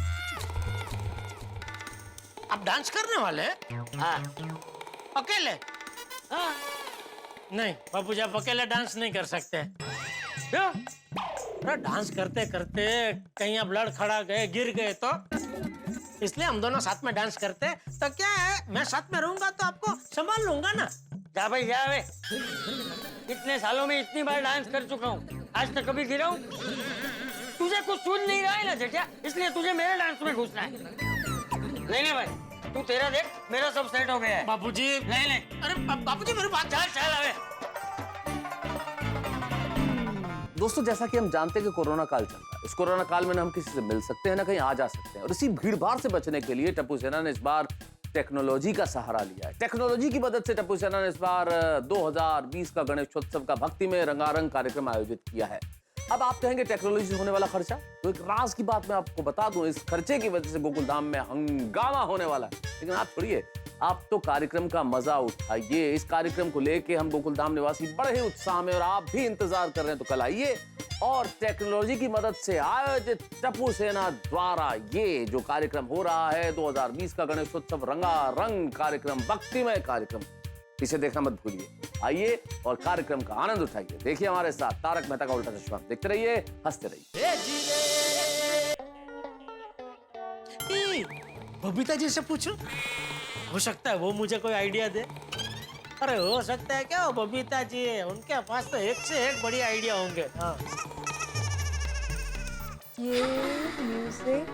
आप डांस करने वाले हैं? हाँ। अकेले? हाँ। नहीं बापूजी, आप अकेले डांस नहीं कर सकते। क्यों? अरे डांस करते करते कहीं आप लड़ खड़ा गए, गिर गए तो इसलिए हम दोनों साथ में डांस करते हैं। तो क्या है, मैं साथ में रहूंगा तो आपको संभाल लूंगा ना। जा भाई जा वे। इतने सालों में इतनी बार डांस कर चुका हूँ, आज तक कभी गिरा हूँ? तुझे कुछ सूझ नहीं रहा है ना जेठा, इसलिए तुझे मेरे डांस में घुसना है। नहीं नहीं भाई, तू तेरा देख, मेरा सब सेट हो गया है। बापूजी नहीं नहीं, अरे बापूजी मेरी बात चल चल अबे। दोस्तों, जैसा कि हम जानते हैं कि कोरोना काल चल रहा है, इस कोरोना काल में ना हम किसी से मिल सकते हैं ना कहीं आ जा सकते हैं, और इसी भीड़ भाड़ से बचने के लिए टप्पू सेना ने इस बार टेक्नोलॉजी का सहारा लिया है। टेक्नोलॉजी की मदद से टप्पू सेना ने इस बार 2020 का गणेशोत्सव का भक्ति में रंगारंग कार्यक्रम आयोजित किया है। अब आप कहेंगे टेक्नोलॉजी से होने वाला खर्चा, तो एक राज की बात मैं आपको बता दूं, इस खर्चे की वजह से गोकुल धाम में हंगामा होने वाला है। लेकिन आप छोड़िए, आप तो कार्यक्रम का मजा उठाइए। इस कार्यक्रम को लेके हम गोकुल धाम निवासी बड़े ही उत्साह में, और आप भी इंतजार कर रहे हैं, तो कल आइए और टेक्नोलॉजी की मदद से आयोजित टप्पू सेना द्वारा ये जो कार्यक्रम हो रहा है 2020 का गणेशोत्सव रंगारंग कार्यक्रम, भक्तिमय कार्यक्रम, इसे देखना मत भूलिए। आइए और कार्यक्रम का आनंद उठाइए। देखिए हमारे साथ तारक मेहता का उल्टा चश्मा। देखते रहिए, हंसते रहिए। बबीता जी से पूछूं, हो सकता है वो मुझे कोई आइडिया दे। अरे हो सकता है क्या, वो बबीता जी है, उनके पास तो एक से एक बढ़िया आइडिया होंगे। हाँ। ये म्यूजिक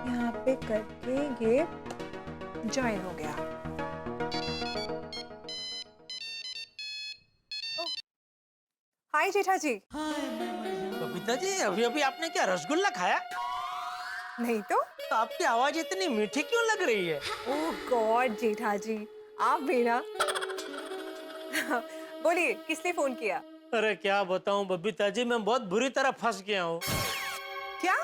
यहाँ पे करके ये ज्वाइन हो गया। हाय जेठा जी। बबीता जी, अभी अभी आपने क्या रसगुल्ला खाया? नहीं तो आपकी आवाज इतनी मीठी क्यों लग रही है? ओह गॉड जेठा जी, आप भी ना। बोलिए, किस लिए फोन किया? अरे क्या बताऊं बबीता जी, मैं बहुत बुरी तरह फंस गया हूँ। क्या?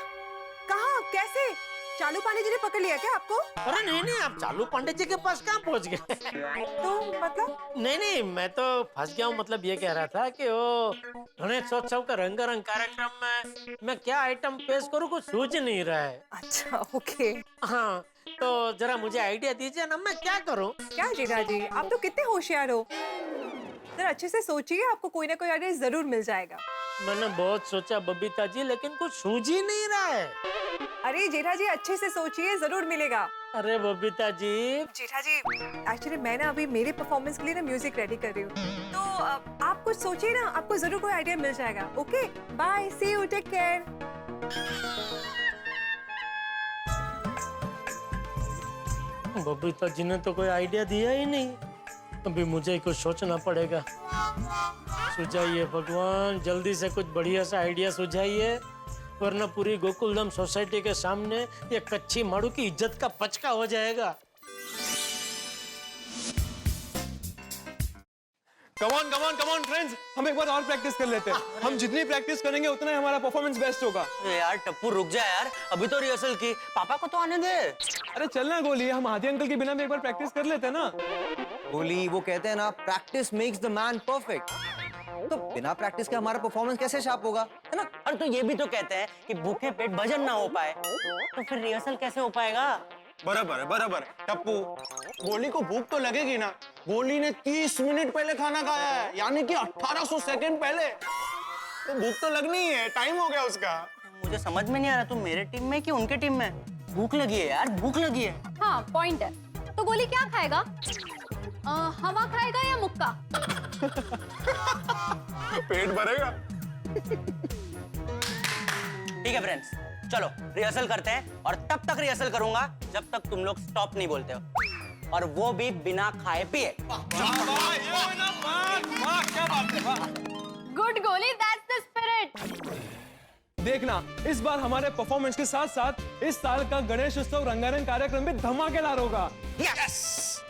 कहाँ? कैसे? चालू पांडे जी ने पकड़ लिया क्या आपको? अरे नहीं नहीं, आप चालू पांडे जी के पास कहाँ पहुँच गए? तो मतलब? नहीं नहीं, मैं तो फंस गया हूँ। मतलब ये कह रहा था कि वो गणेशोत्सव का रंगारंग कार्यक्रम में मैं क्या आइटम पेश करूँ, कुछ सूझ नहीं रहा है। अच्छा ओके। हाँ, तो जरा मुझे आइडिया दीजिए ना, मैं क्या करूँ? क्या जेठा जी, आप तो कितने होशियार हो। जरा अच्छे से सोचिए, आपको कोई ना कोई आइडिया जरूर मिल जाएगा। मैंने बहुत सोचा बबीता जी, लेकिन कुछ सूझ ही नहीं रहा है। अरे जेठा जी, अच्छे से सोचिए, जरूर मिलेगा। अरे बबीता जी। जेठा जी, एक्चुअली मैं ना अभी मेरे परफॉर्मेंस के लिए ना म्यूजिक रेडी कर रही हूँ, तो आप कुछ सोचिए ना, आपको जरूर कोई आइडिया मिल जाएगा। Okay bye, see you, take care. Babita ji ने तो कोई आइडिया दिया ही नहीं, अभी मुझे कुछ सोचना पड़ेगा। सुझाइए भगवान, जल्दी से कुछ बढ़िया सा आइडिया सुझाइए, वरना पूरी गोकुलधाम सोसाइटी के सामने ये कच्ची माड़ू की इज्जत का पचका हो जाएगा। कम ऑन फ्रेंड्स, हम एक बार और प्रैक्टिस कर लेते हैं। हम जितनी प्रैक्टिस करेंगे उतना ही हमारा परफॉर्मेंस बेस्ट होगा। यार टप्पू रुक जा यार, अभी तो रिहर्सल की, पापा को तो आने दे। अरे चलना गोली, हम आदि अंकल के बिना भी एक बार प्रैक्टिस कर लेते हैं ना। गोली, वो कहते हैं ना, practice makes the man perfect. तो बिना प्रैक्टिस के हमारा परफॉर्मेंस कैसे शार्प होगा, है ना? और तो ये भी तो कहते हैं कि भूखे पेट भजन ना हो पाए, तो फिर रिहर्सल कैसे हो पाएगा? बराबर है, बराबर। टप्पू, गोली को भूख तो लगेगी ना। गोली ने 30 मिनट पहले खाना खाया है, यानी कि 1800 सेकंड पहले। तो भूख तो लगनी ही है, टाइम हो गया उसका। मुझे समझ में नहीं आ रहा, तुम मेरे टीम में कि उनके टीम में? भूख लगी है यार, भूख लगी है। हाँ पॉइंट है। तो गोली क्या खाएगा? हवा खाएगा या मुक्का? पेट भरेगा। ठीक है फ्रेंड्स, चलो रिहर्सल करते हैं, और तब तक रिहर्सल करूंगा जब तक तुम लोग स्टॉप नहीं बोलते हो, और वो भी बिना खाए पिए। गुड गोली, दैट्स द स्पिरिट। देखना, इस बार हमारे परफॉर्मेंस के साथ साथ इस साल का गणेश उत्सव रंगारंग कार्यक्रम भी धमाकेदार होगा।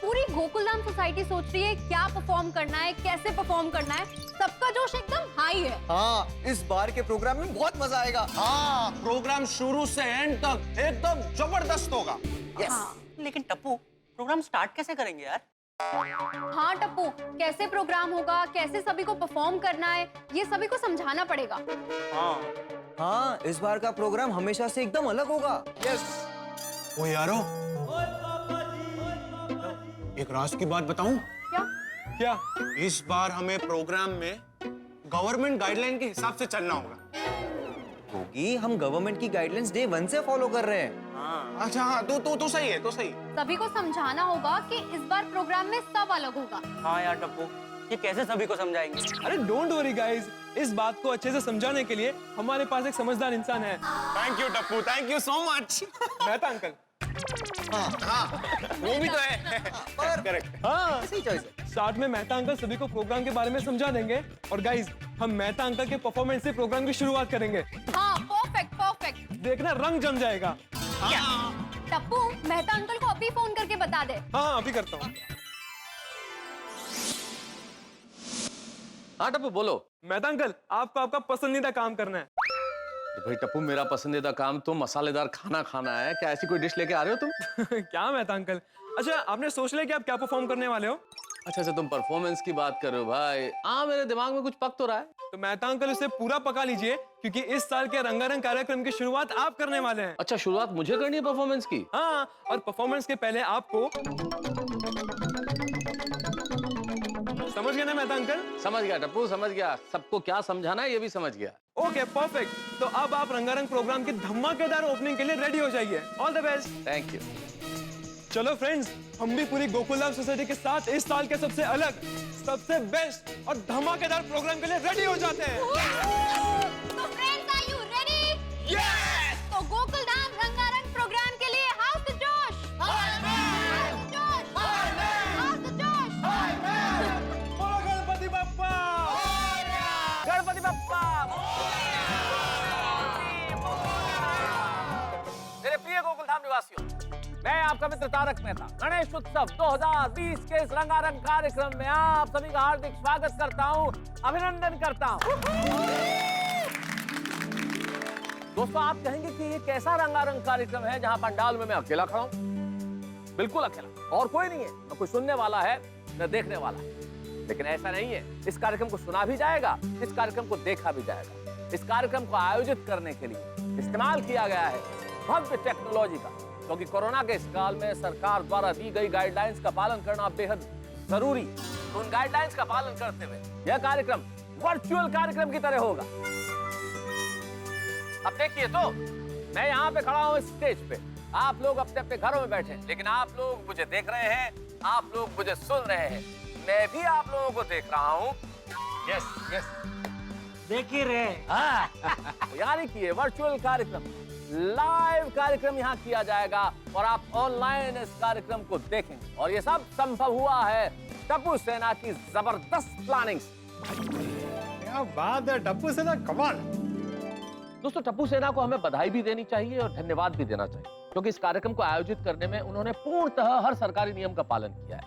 पूरी गोकुलधाम सोसाइटी सोच रही है क्या परफॉर्म करना है, कैसे परफॉर्म करना है। सबका जोश एकदम हाई है। हाँ, इस बार के प्रोग्राम में बहुत मजा आएगा। हाँ, प्रोग्राम शुरू से एंड तक एकदम जबरदस्त होगा। हाँ, लेकिन टप्पू, प्रोग्राम स्टार्ट कैसे करेंगे यार? हाँ टप्पू, कैसे प्रोग्राम होगा, कैसे सभी को परफॉर्म करना है, ये सभी को समझाना पड़ेगा। हाँ, इस बार का प्रोग्राम हमेशा से एकदम अलग होगा। ओ यारो, एक राज की बात बताऊं? क्या? इस बार हमें प्रोग्राम में गवर्नमेंट गाइडलाइन के हिसाब से चलना होगा। होगी, हम गवर्नमेंट की गाइडलाइंस डे 1 से फॉलो कर रहे हैं। अच्छा हाँ, तो सही है, तो सही। सभी को समझाना होगा कि इस बार प्रोग्राम में सब अलग होगा। हाँ यार टप्पू, ये कैसे सभी को समझाएंगे? अरे डोंट वरी गाइस, इस बात को अच्छे से समझाने के लिए हमारे पास एक समझदार इंसान है। Thank you Tappu, thank you so much. Mehta uncle. हाँ, वो भी तो है। करेक्ट। हाँ, सही चॉइस है। स्टार्ट में मेहता अंकल सभी को प्रोग्राम के बारे में समझा देंगे, और गाइस, हम मेहता अंकल के परफॉर्मेंस से प्रोग्राम की शुरुआत करेंगे। हाँ, परफेक्ट परफेक्ट। देखना रंग जम जाएगा। टप्पू, मेहता अंकल को अभी फोन करके बता दे। हाँ, अभी करता हूँ। हाँ टप्पू बोलो। मेहता अंकल, आपको आपका पसंदीदा काम करना है। भाई टप्पू, मेरा पसंदीदा काम तो मसालेदार खाना खाना है। क्या ऐसी कोई डिश लेके आ रहे हो तुम? क्या मेहता अंकल? अच्छा, आपने सोच लिया कि आप क्या परफॉर्म करने वाले हो? अच्छा, तुम परफॉर्मेंस की बात कर रहे हो भाई। हाँ, मेरे दिमाग में कुछ पक तो रहा है। तो मेहता अंकल उसे पूरा पका लीजिए, क्योंकि इस साल के रंगारंग कार्यक्रम की शुरुआत आप करने वाले हैं। अच्छा, शुरुआत मुझे करनी है परफॉर्मेंस की? हाँ, और परफॉर्मेंस के पहले आपको, समझ गए ना मेहता अंकल? समझ गया टप्पू, समझ गया। सबको क्या समझाना है ये भी समझ गया। Okay, perfect. तो अब आप रंगारंग प्रोग्राम की धमाकेदार ओपनिंग के लिए रेडी हो जाइए। All the best. Thank you. चलो फ्रेंड्स, हम भी पूरी गोकुलधाम सोसाइटी के साथ इस साल के सबसे अलग, सबसे बेस्ट और धमाकेदार प्रोग्राम के लिए रेडी हो जाते हैं। तो friends, are you ready? Yes! तो गोकुलधाम रंगारंग प्रोग्राम के लिए हाउस द जोश। गणपति बप्पा! गणपति बप्पा! मेरे प्रिय गोकुलधाम निवासियों, मैं आपका मित्र तारक मेहता गणेश उत्सव 2020 के इस रंगारंग कार्यक्रम में आप सभी का हार्दिक स्वागत करता हूं, अभिनंदन करता हूं। दोस्तों, आप कहेंगे कि ये कैसा रंगारंग कार्यक्रम है जहां पंडाल में मैं अकेला खड़ा हूं? बिल्कुल अकेला, और कोई नहीं है। न कोई सुनने वाला है, न देखने वाला है। लेकिन ऐसा नहीं है। इस कार्यक्रम को सुना भी जाएगा, इस कार्यक्रम को देखा भी जाएगा। इस कार्यक्रम को आयोजित करने के लिए इस्तेमाल किया गया है भव्य टेक्नोलॉजी का, क्योंकि कोरोना के इस काल में सरकार द्वारा दी गई गाइडलाइंस का पालन करना बेहद जरूरी। तो उन गाइडलाइंस का पालन करते हुए यह कार्यक्रम वर्चुअल कार्यक्रम की तरह होगा। अब देखिए, तो मैं यहाँ पे खड़ा हूँ स्टेज पे, आप लोग अपने अपने घरों में बैठे, लेकिन आप लोग मुझे देख रहे हैं, आप लोग मुझे सुन रहे हैं, मैं भी आप लोगों को देख रहा हूँ। यस यस, देख ही रहे। यानी कि ये वर्चुअल कार्यक्रम, लाइव कार्यक्रम यहाँ किया जाएगा और आप ऑनलाइन इस कार्यक्रम को देखेंगे। और ये सब संभव हुआ है टप्पू सेना की जबरदस्त प्लानिंग। क्या बात है, टप्पू सेना कमाल। दोस्तों, टप्पू सेना को हमें बधाई भी देनी चाहिए और धन्यवाद भी देना चाहिए, क्योंकि इस कार्यक्रम को आयोजित करने में उन्होंने पूर्णतः हर सरकारी नियम का पालन किया है।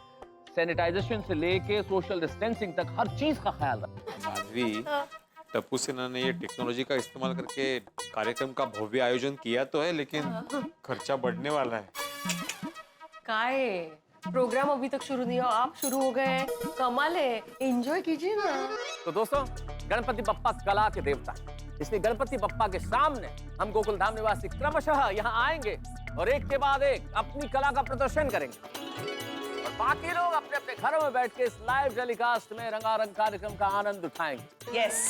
सैनिटाइजेशन से लेके सोशल डिस्टेंसिंग तक हर चीज का ख्याल रखा। माधवी, टप्पू सेना ने ये टेक्नोलॉजी का इस्तेमाल करके कार्यक्रम का भव्य आयोजन किया तो है, लेकिन खर्चा बढ़ने वाला है। काय प्रोग्राम अभी तक शुरू नहीं हुआ, आप शुरू हो गए। कमाल है, एंजॉय कीजिए ना। तो दोस्तों, गणपति बप्पा कला के देवता, इसलिए गणपति बप्पा के सामने हम गोकुल धाम निवासी क्रमशः यहाँ आएंगे और एक के बाद एक अपनी कला का प्रदर्शन करेंगे और बाकी लोग अपने अपने घरों में बैठ के इस लाइव टेलीकास्ट में रंगारंग कार्यक्रम का आनंद उठाएंगे। यस।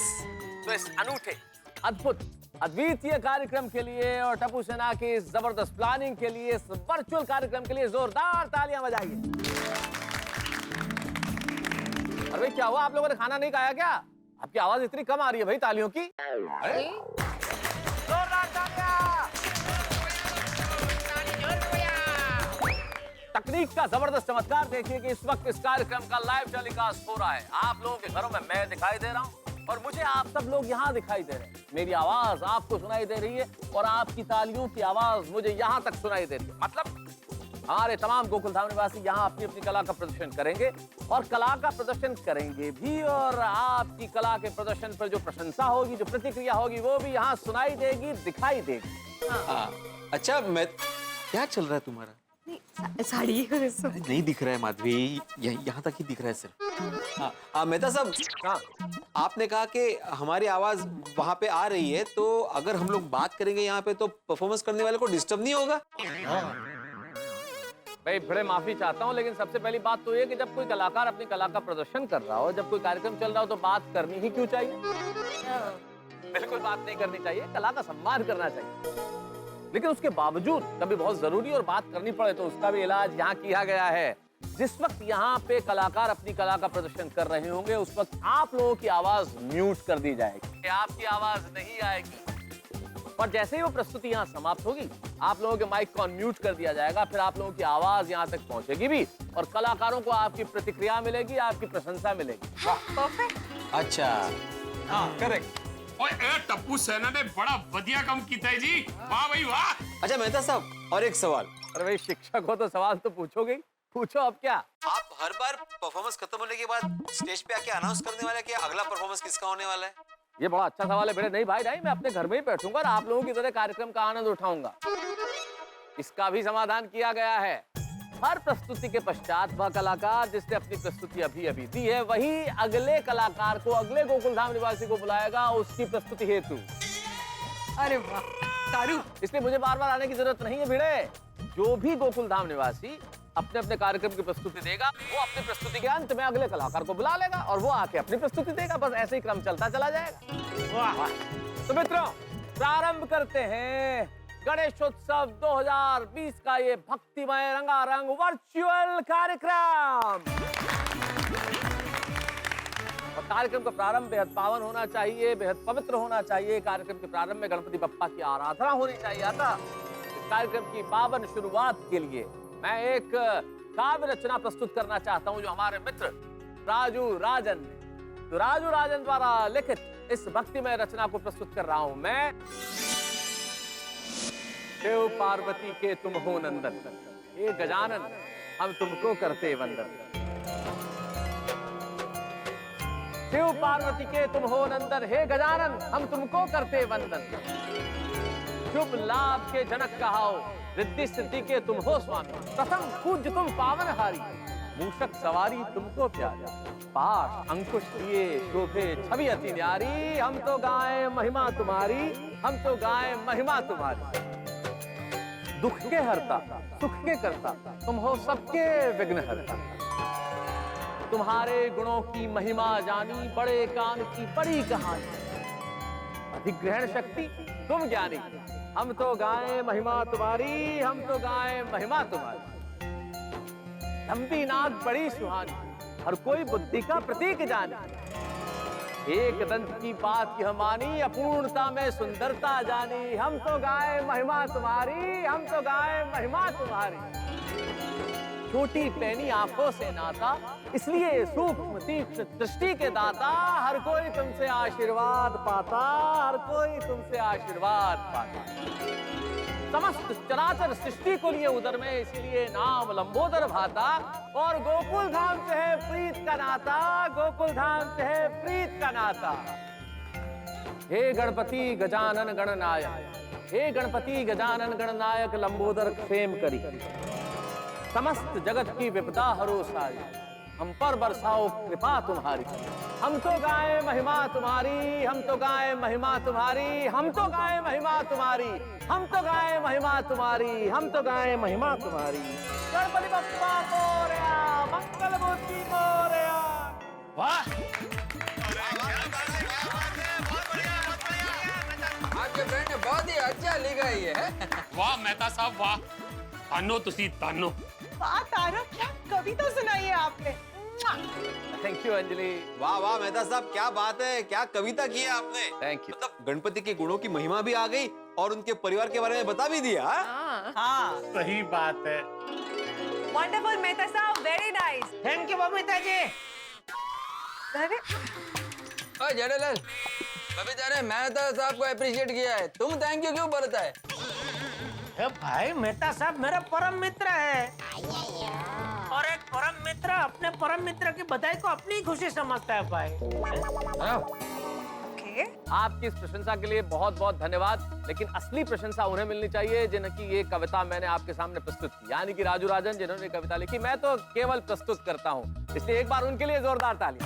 तो इस अनूठे, अद्भुत, अद्वितीय कार्यक्रम के लिए और टप्पू सेना की इस जबरदस्त प्लानिंग के लिए, इस वर्चुअल कार्यक्रम के लिए जोरदार तालियां बजाइए। अरे भाई क्या हुआ, आप लोगों ने खाना नहीं खाया क्या? आपकी आवाज इतनी कम आ रही है भाई तालियों की। अरे जोरदार तालियां। तकनीक का जबरदस्त चमत्कार देखिए कि इस वक्त इस कार्यक्रम का लाइव टेलीकास्ट हो रहा है। आप लोगों के घरों में मैं दिखाई दे रहा हूँ और मुझे आप सब लोग यहाँ दिखाई दे रहे हैं। मेरी आवाज आपको सुनाई दे रही है और आपकी तालियों की आवाज मुझे यहाँ तक सुनाई दे रही है। मतलब हमारे तमाम गोकुल धाम निवासी यहाँ अपनी अपनी कला का प्रदर्शन करेंगे और कला का प्रदर्शन करेंगे भी, और आपकी कला के प्रदर्शन पर जो प्रशंसा होगी, जो प्रतिक्रिया होगी, वो भी यहाँ सुनाई देगी, दिखाई देगी। अच्छा, मैं क्या चल रहा है तुम्हारा? साड़ी नहीं दिख रहा है माधवी, यहाँ तक ही दिख रहा है सिर्फ। मेहता साहब, आपने कहा कि हमारी आवाज वहाँ पे आ रही है, तो अगर हम लोग बात करेंगे यहाँ पे तो परफॉर्मेंस करने वाले को डिस्टर्ब नहीं होगा? भाई बड़े माफी चाहता हूँ, लेकिन सबसे पहली बात तो ये कि जब कोई कलाकार अपनी कला का प्रदर्शन कर रहा हो, जब कोई कार्यक्रम चल रहा हो, तो बात करनी ही क्यों चाहिए? बिल्कुल बात नहीं करनी चाहिए, कला का सम्मान करना चाहिए। लेकिन उसके बावजूद कभी बहुत जरूरी और बात करनी पड़े तो उसका भी इलाज यहाँ किया गया है। जिस वक्त यहाँ पे कलाकार अपनी कला का प्रदर्शन कर रहे होंगे, उस वक्त आप लोगों की आवाज म्यूट कर दी जाएगी, आपकी आवाज नहीं आएगी। और जैसे ही वो प्रस्तुति यहाँ समाप्त होगी, आप लोगों के माइक को अनम्यूट कर दिया जाएगा, फिर आप लोगों की आवाज यहाँ तक पहुंचेगी भी और कलाकारों को आपकी प्रतिक्रिया मिलेगी, आपकी प्रशंसा मिलेगी। अच्छा, हाँ करेक्ट। और टप्पू सेना ने बड़ा बढ़िया काम किया है जी, वाह भाई वाह। अच्छा मेहता साहब, और एक सवाल। अरे भाई शिक्षक हो तो सवाल तो पूछोगे, पूछो अब क्या। आप हर बार परफॉर्मेंस खत्म होने के बाद स्टेज पे आके अनाउंस करने वाले कि अगला परफॉर्मेंस किसका होने वाला है? ये बड़ा अच्छा सवाल है बेटे। नहीं भाई नहीं, मैं अपने घर में ही बैठूंगा और आप लोगों की तरह कार्यक्रम का आनंद उठाऊंगा। इसका भी समाधान किया गया है। हर प्रस्तुति के पश्चात वह कलाकार जिसने अपनी प्रस्तुति अभी अभी दी है, वही अगले कलाकार को, अगले गोकुल धाम निवासी को बुलाएगा उसकी प्रस्तुति हेतु। अरे वाह तारू, इसलिए मुझे बार बार आने की जरूरत नहीं है भिड़े। जो भी गोकुल धाम निवासी अपने अपने कार्यक्रम की प्रस्तुति देगा, वो अपनी प्रस्तुति के अंत में अगले कलाकार को बुला लेगा और वो आके अपनी प्रस्तुति देगा। बस ऐसे ही क्रम चलता चला जाएगा। वाह। तो मित्रों, प्रारंभ करते हैं गणेशोत्सव 2020 का ये भक्तिमय रंगारंग वर्चुअल कार्यक्रम। और कार्यक्रम का प्रारंभ बेहद पावन होना चाहिए, बेहद पवित्र होना चाहिए। कार्यक्रम के प्रारंभ में गणपति बप्पा की आराधना होनी चाहिए। अतः इस कार्यक्रम की पावन शुरुआत के लिए मैं एक काव्य रचना प्रस्तुत करना चाहता हूं, जो हमारे मित्र राजू राजन ने, तो राजू राजन द्वारा लिखित इस भक्तिमय रचना को प्रस्तुत कर रहा हूं मैं। शिव पार्वती के तुम हो नंदन, हे गजानन हम तुमको करते वंदन। शिव पार्वती के तुम हो नंदन, हे गजानन हम तुमको करते वंदन। शुभ लाभ के जनक कहाओ, रिद्धि सिद्धि के तुम हो स्वामी। प्रथम पूज्य तुम पावनहारी, मूषक सवारी तुमको प्यारा। पाश अंकुश लिए शोभे छवि अति न्यारी, हम तो गाएं महिमा तुम्हारी, हम तो गाएं महिमा तुम्हारी। दुख के हरता सुख के करता, तुम हो सबके विघ्न हरता। तुम्हारे गुणों की महिमा जानी, बड़े कान की बड़ी कहानी। अधिग्रहण शक्ति तुम ज्ञानी, हम तो गाएं महिमा तुम्हारी, हम तो गाएं महिमा तुम्हारी। लंबी नाक बड़ी सुहानी, हर कोई बुद्धि का प्रतीक जाने। एक दंत की बात की हमानी, अपूर्णता में सुंदरता जानी। हम तो गाएं महिमा तुम्हारी, हम तो गाएं महिमा तुम्हारी। छोटी पैनी आंखों से नाता, इसलिए सूक्ष्म तीक्ष्ण दृष्टि के दाता। हर कोई तुमसे आशीर्वाद पाता, हर कोई तुमसे आशीर्वाद पाता। समस्त चराचर सृष्टि को लिए उदर में, इसीलिए नाम लंबोदर भाता। और गोकुल धाम से है प्रीत का नाता, गोकुल धाम से है प्रीत का नाता। हे गणपति गजानन गणनायक, हे गणपति गजानन गणनायक लंबोदर क्षेम करी। समस्त जगत की विपदा हरो सारी, हम पर बरसाओ कृपा तुम्हारी। हम तो गाए महिमा तुम्हारी, हम तो गाए महिमा तुम्हारी, हम तो गाए महिमा तुम्हारी, हम तो गाए महिमा तुम्हारी, हम तो गाए महिमा तुम्हारी। गणपति बप्पा मोरया, मंगल मूर्ति मोरया। वाह, आपके फ्रेंड ने बहुत ही अच्छा लिखा है ये। वाह मेहता साहब वाह, तानो तुसी तानो। वाह तारक, क्या कविता सुनाई है आपने। Thank you Anjali. वाह वाह मेहता साहब, क्या बात है, क्या कविता की है आपने। Thank you. मतलब गणपति के गुणों की महिमा भी आ गई और उनके परिवार के बारे में बता भी दिया। हाँ सही बात है। वंडरफुल मेहता साहब, very nice. Thank you Babita ji. अरे ओ जेठालाल, बबीता ने मेहता साहब को अप्रिशिएट किया है, तुम थैंक यू क्यों बोलता है? भाई मेहता साहब मेरा परम मित्र है और एक परम मित्र अपने परम मित्र की बधाई को अपनी खुशी समझता है भाई। आपकी इस प्रशंसा के लिए बहुत बहुत धन्यवाद, लेकिन असली प्रशंसा उन्हें मिलनी चाहिए जिनकी ये कविता मैंने आपके सामने प्रस्तुत की, यानी कि राजू राजन जिन्होंने कविता लिखी। मैं तो केवल प्रस्तुत करता हूँ, इसलिए एक बार उनके लिए जोरदार ताली।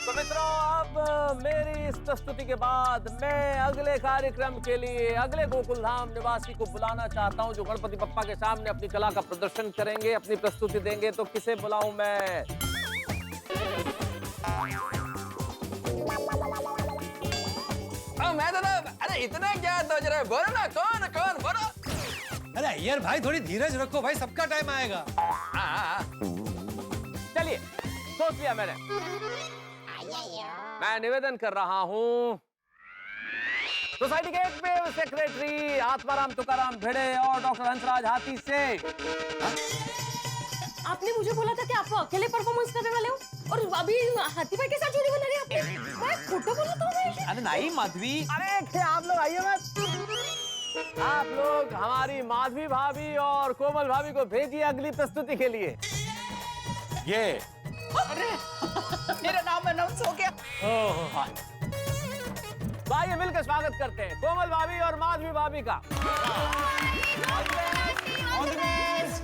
तो मित्रों, अब मेरी इस प्रस्तुति के बाद मैं अगले कार्यक्रम के लिए अगले गोकुलधाम निवासी को बुलाना चाहता हूं, जो गणपति बप्पा के सामने अपनी कला का प्रदर्शन करेंगे, अपनी प्रस्तुति देंगे। तो किसे बुलाऊं मैं? मैं तो अरे इतना क्या सोच रहे, बोलो ना, कौन कौन बोलो। अरे यार भाई, थोड़ी धीरज रखो भाई, सबका टाइम आएगा। चलिए, सोच लिया मैंने। मैं निवेदन कर रहा हूँ सोसाइटी के एकमेव सेक्रेटरी आत्माराम तुकाराम भिड़े और डॉक्टर हंसराज हाथी से। आपने मुझे बोला था कि आप अकेले परफॉर्मेंस करने वाले हो और अभी हाथी भाई के साथ जोड़ी बना रही है आपने। मैं खोटो बोला था मैं। अरे नहीं माधवी, अरे आप लोग आइए मत। आप लोग हमारी माधवी भाभी और कोमल भाभी को भेजिए अगली प्रस्तुति के लिए। ये अरे मेरा नाम अनाउंस हो गया। तो आइए मिलकर स्वागत करते हैं कोमल भाभी और माधवी भाभी का।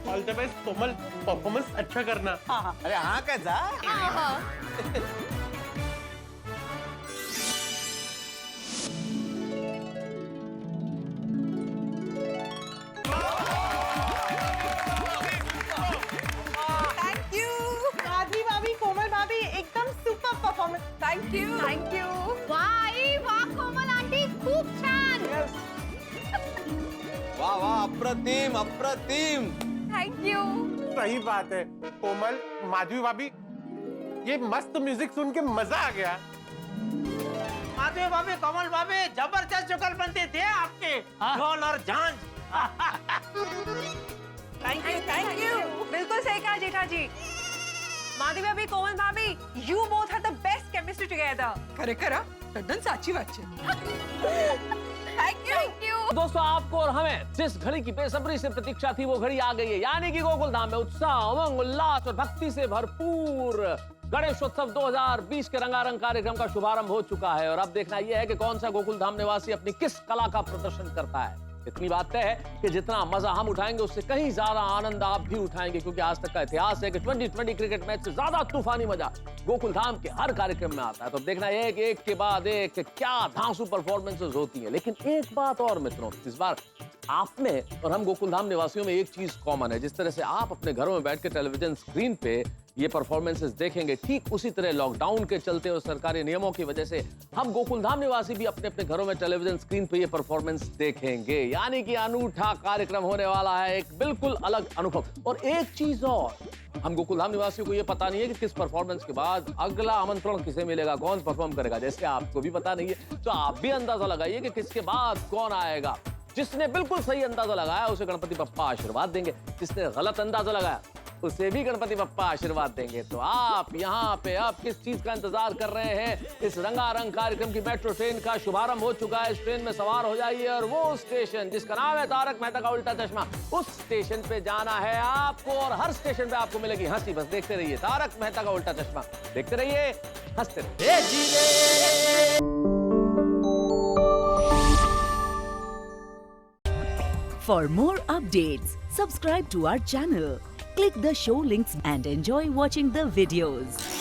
All the best Komal, performance अच्छा करना। अरे हाँ कैसा। थैंक यू माधवी भाभी, कोमल भाभी, एकदम super performance. Thank you, thank you. वाह कोमल आंटी, खूप छान। वाह वाह, अप्रतिम अप्रतिम। Thank you. सही बात है कोमल, माधवी भाभी, ये मस्त म्यूजिक सुन के मजा आ गया। माधवी भाभी, कमल भाभी, जबरदस्त जुगलबंदी थी आपकी, ढोल और झांझ। Thank you. बिल्कुल सही कहा जेठा जी। माधवी भाभी, कोमल भाभी, you both have the best chemistry together. खरेखर तद्दन साची बात है। Thank you. दोस्तों, आपको और हमें जिस घड़ी की बेसब्री से प्रतीक्षा थी वो घड़ी आ गई है, यानी कि गोकुलधाम में उत्साह, उमंग, उल्लास और भक्ति से भरपूर गणेशोत्सव 2020 के रंगारंग कार्यक्रम का शुभारंभ हो चुका है। और अब देखना यह है कि कौन सा गोकुलधाम निवासी अपनी किस कला का प्रदर्शन करता है। इतनी बात तय है कि जितना मजा हम उठाएंगे उससे कहीं ज्यादा आनंद आप भी उठाएंगे, क्योंकि आज तक का इतिहास है कि 2020 क्रिकेट मैच से ज्यादा तूफानी मजा गोकुलधाम के हर कार्यक्रम में आता है। तो देखना यह है कि एक के बाद एक क्या धांसू परफॉर्मेंसेस होती है। लेकिन एक बात और मित्रों, इस बार आप में और हम गोकुलधाम निवासियों में एक चीज कॉमन है। जिस तरह से आप अपने घरों में बैठ के टेलीविजन स्क्रीन पे ये परफॉर्मेंसेस देखेंगे, ठीक उसी तरह लॉकडाउन के चलते और सरकारी नियमों की वजह से हम गोकुलधाम निवासी भी अपने अपने घरों में टेलीविजन स्क्रीन पे ये परफॉर्मेंस देखेंगे। यानी कि अनूठा कार्यक्रम होने वाला है, एक बिल्कुल अलग अनुभव। और एक चीज और, हम गोकुलधाम निवासियों को ये पता नहीं है कि किस परफॉर्मेंस के बाद अगला आमंत्रण किसे मिलेगा, कौन परफॉर्म करेगा। जैसे आपको भी पता नहीं है, तो आप भी अंदाजा लगाइए कि किसके बाद कौन आएगा। जिसने बिल्कुल सही अंदाजा लगाया उसे गणपति बप्पा आशीर्वाद देंगे, जिसने गलत अंदाजा लगाया उसे भी गणपति बप्पा आशीर्वाद देंगे। तो आप यहाँ पे अब किस चीज का इंतजार कर रहे हैं? इस रंगारंग कार्यक्रम की मेट्रो ट्रेन का शुभारंभ हो चुका है। इस ट्रेन में सवार हो जाइए और वो स्टेशन जिसका नाम है तारक मेहता का उल्टा चश्मा, उस स्टेशन पे जाना है आपको। और हर स्टेशन पे आपको मिलेगी हंसी। बस देखते रहिए तारक मेहता का उल्टा चश्मा, देखते रहिए, हंसते रहिए। For more updates, subscribe to our channel, click the show links and enjoy watching the videos.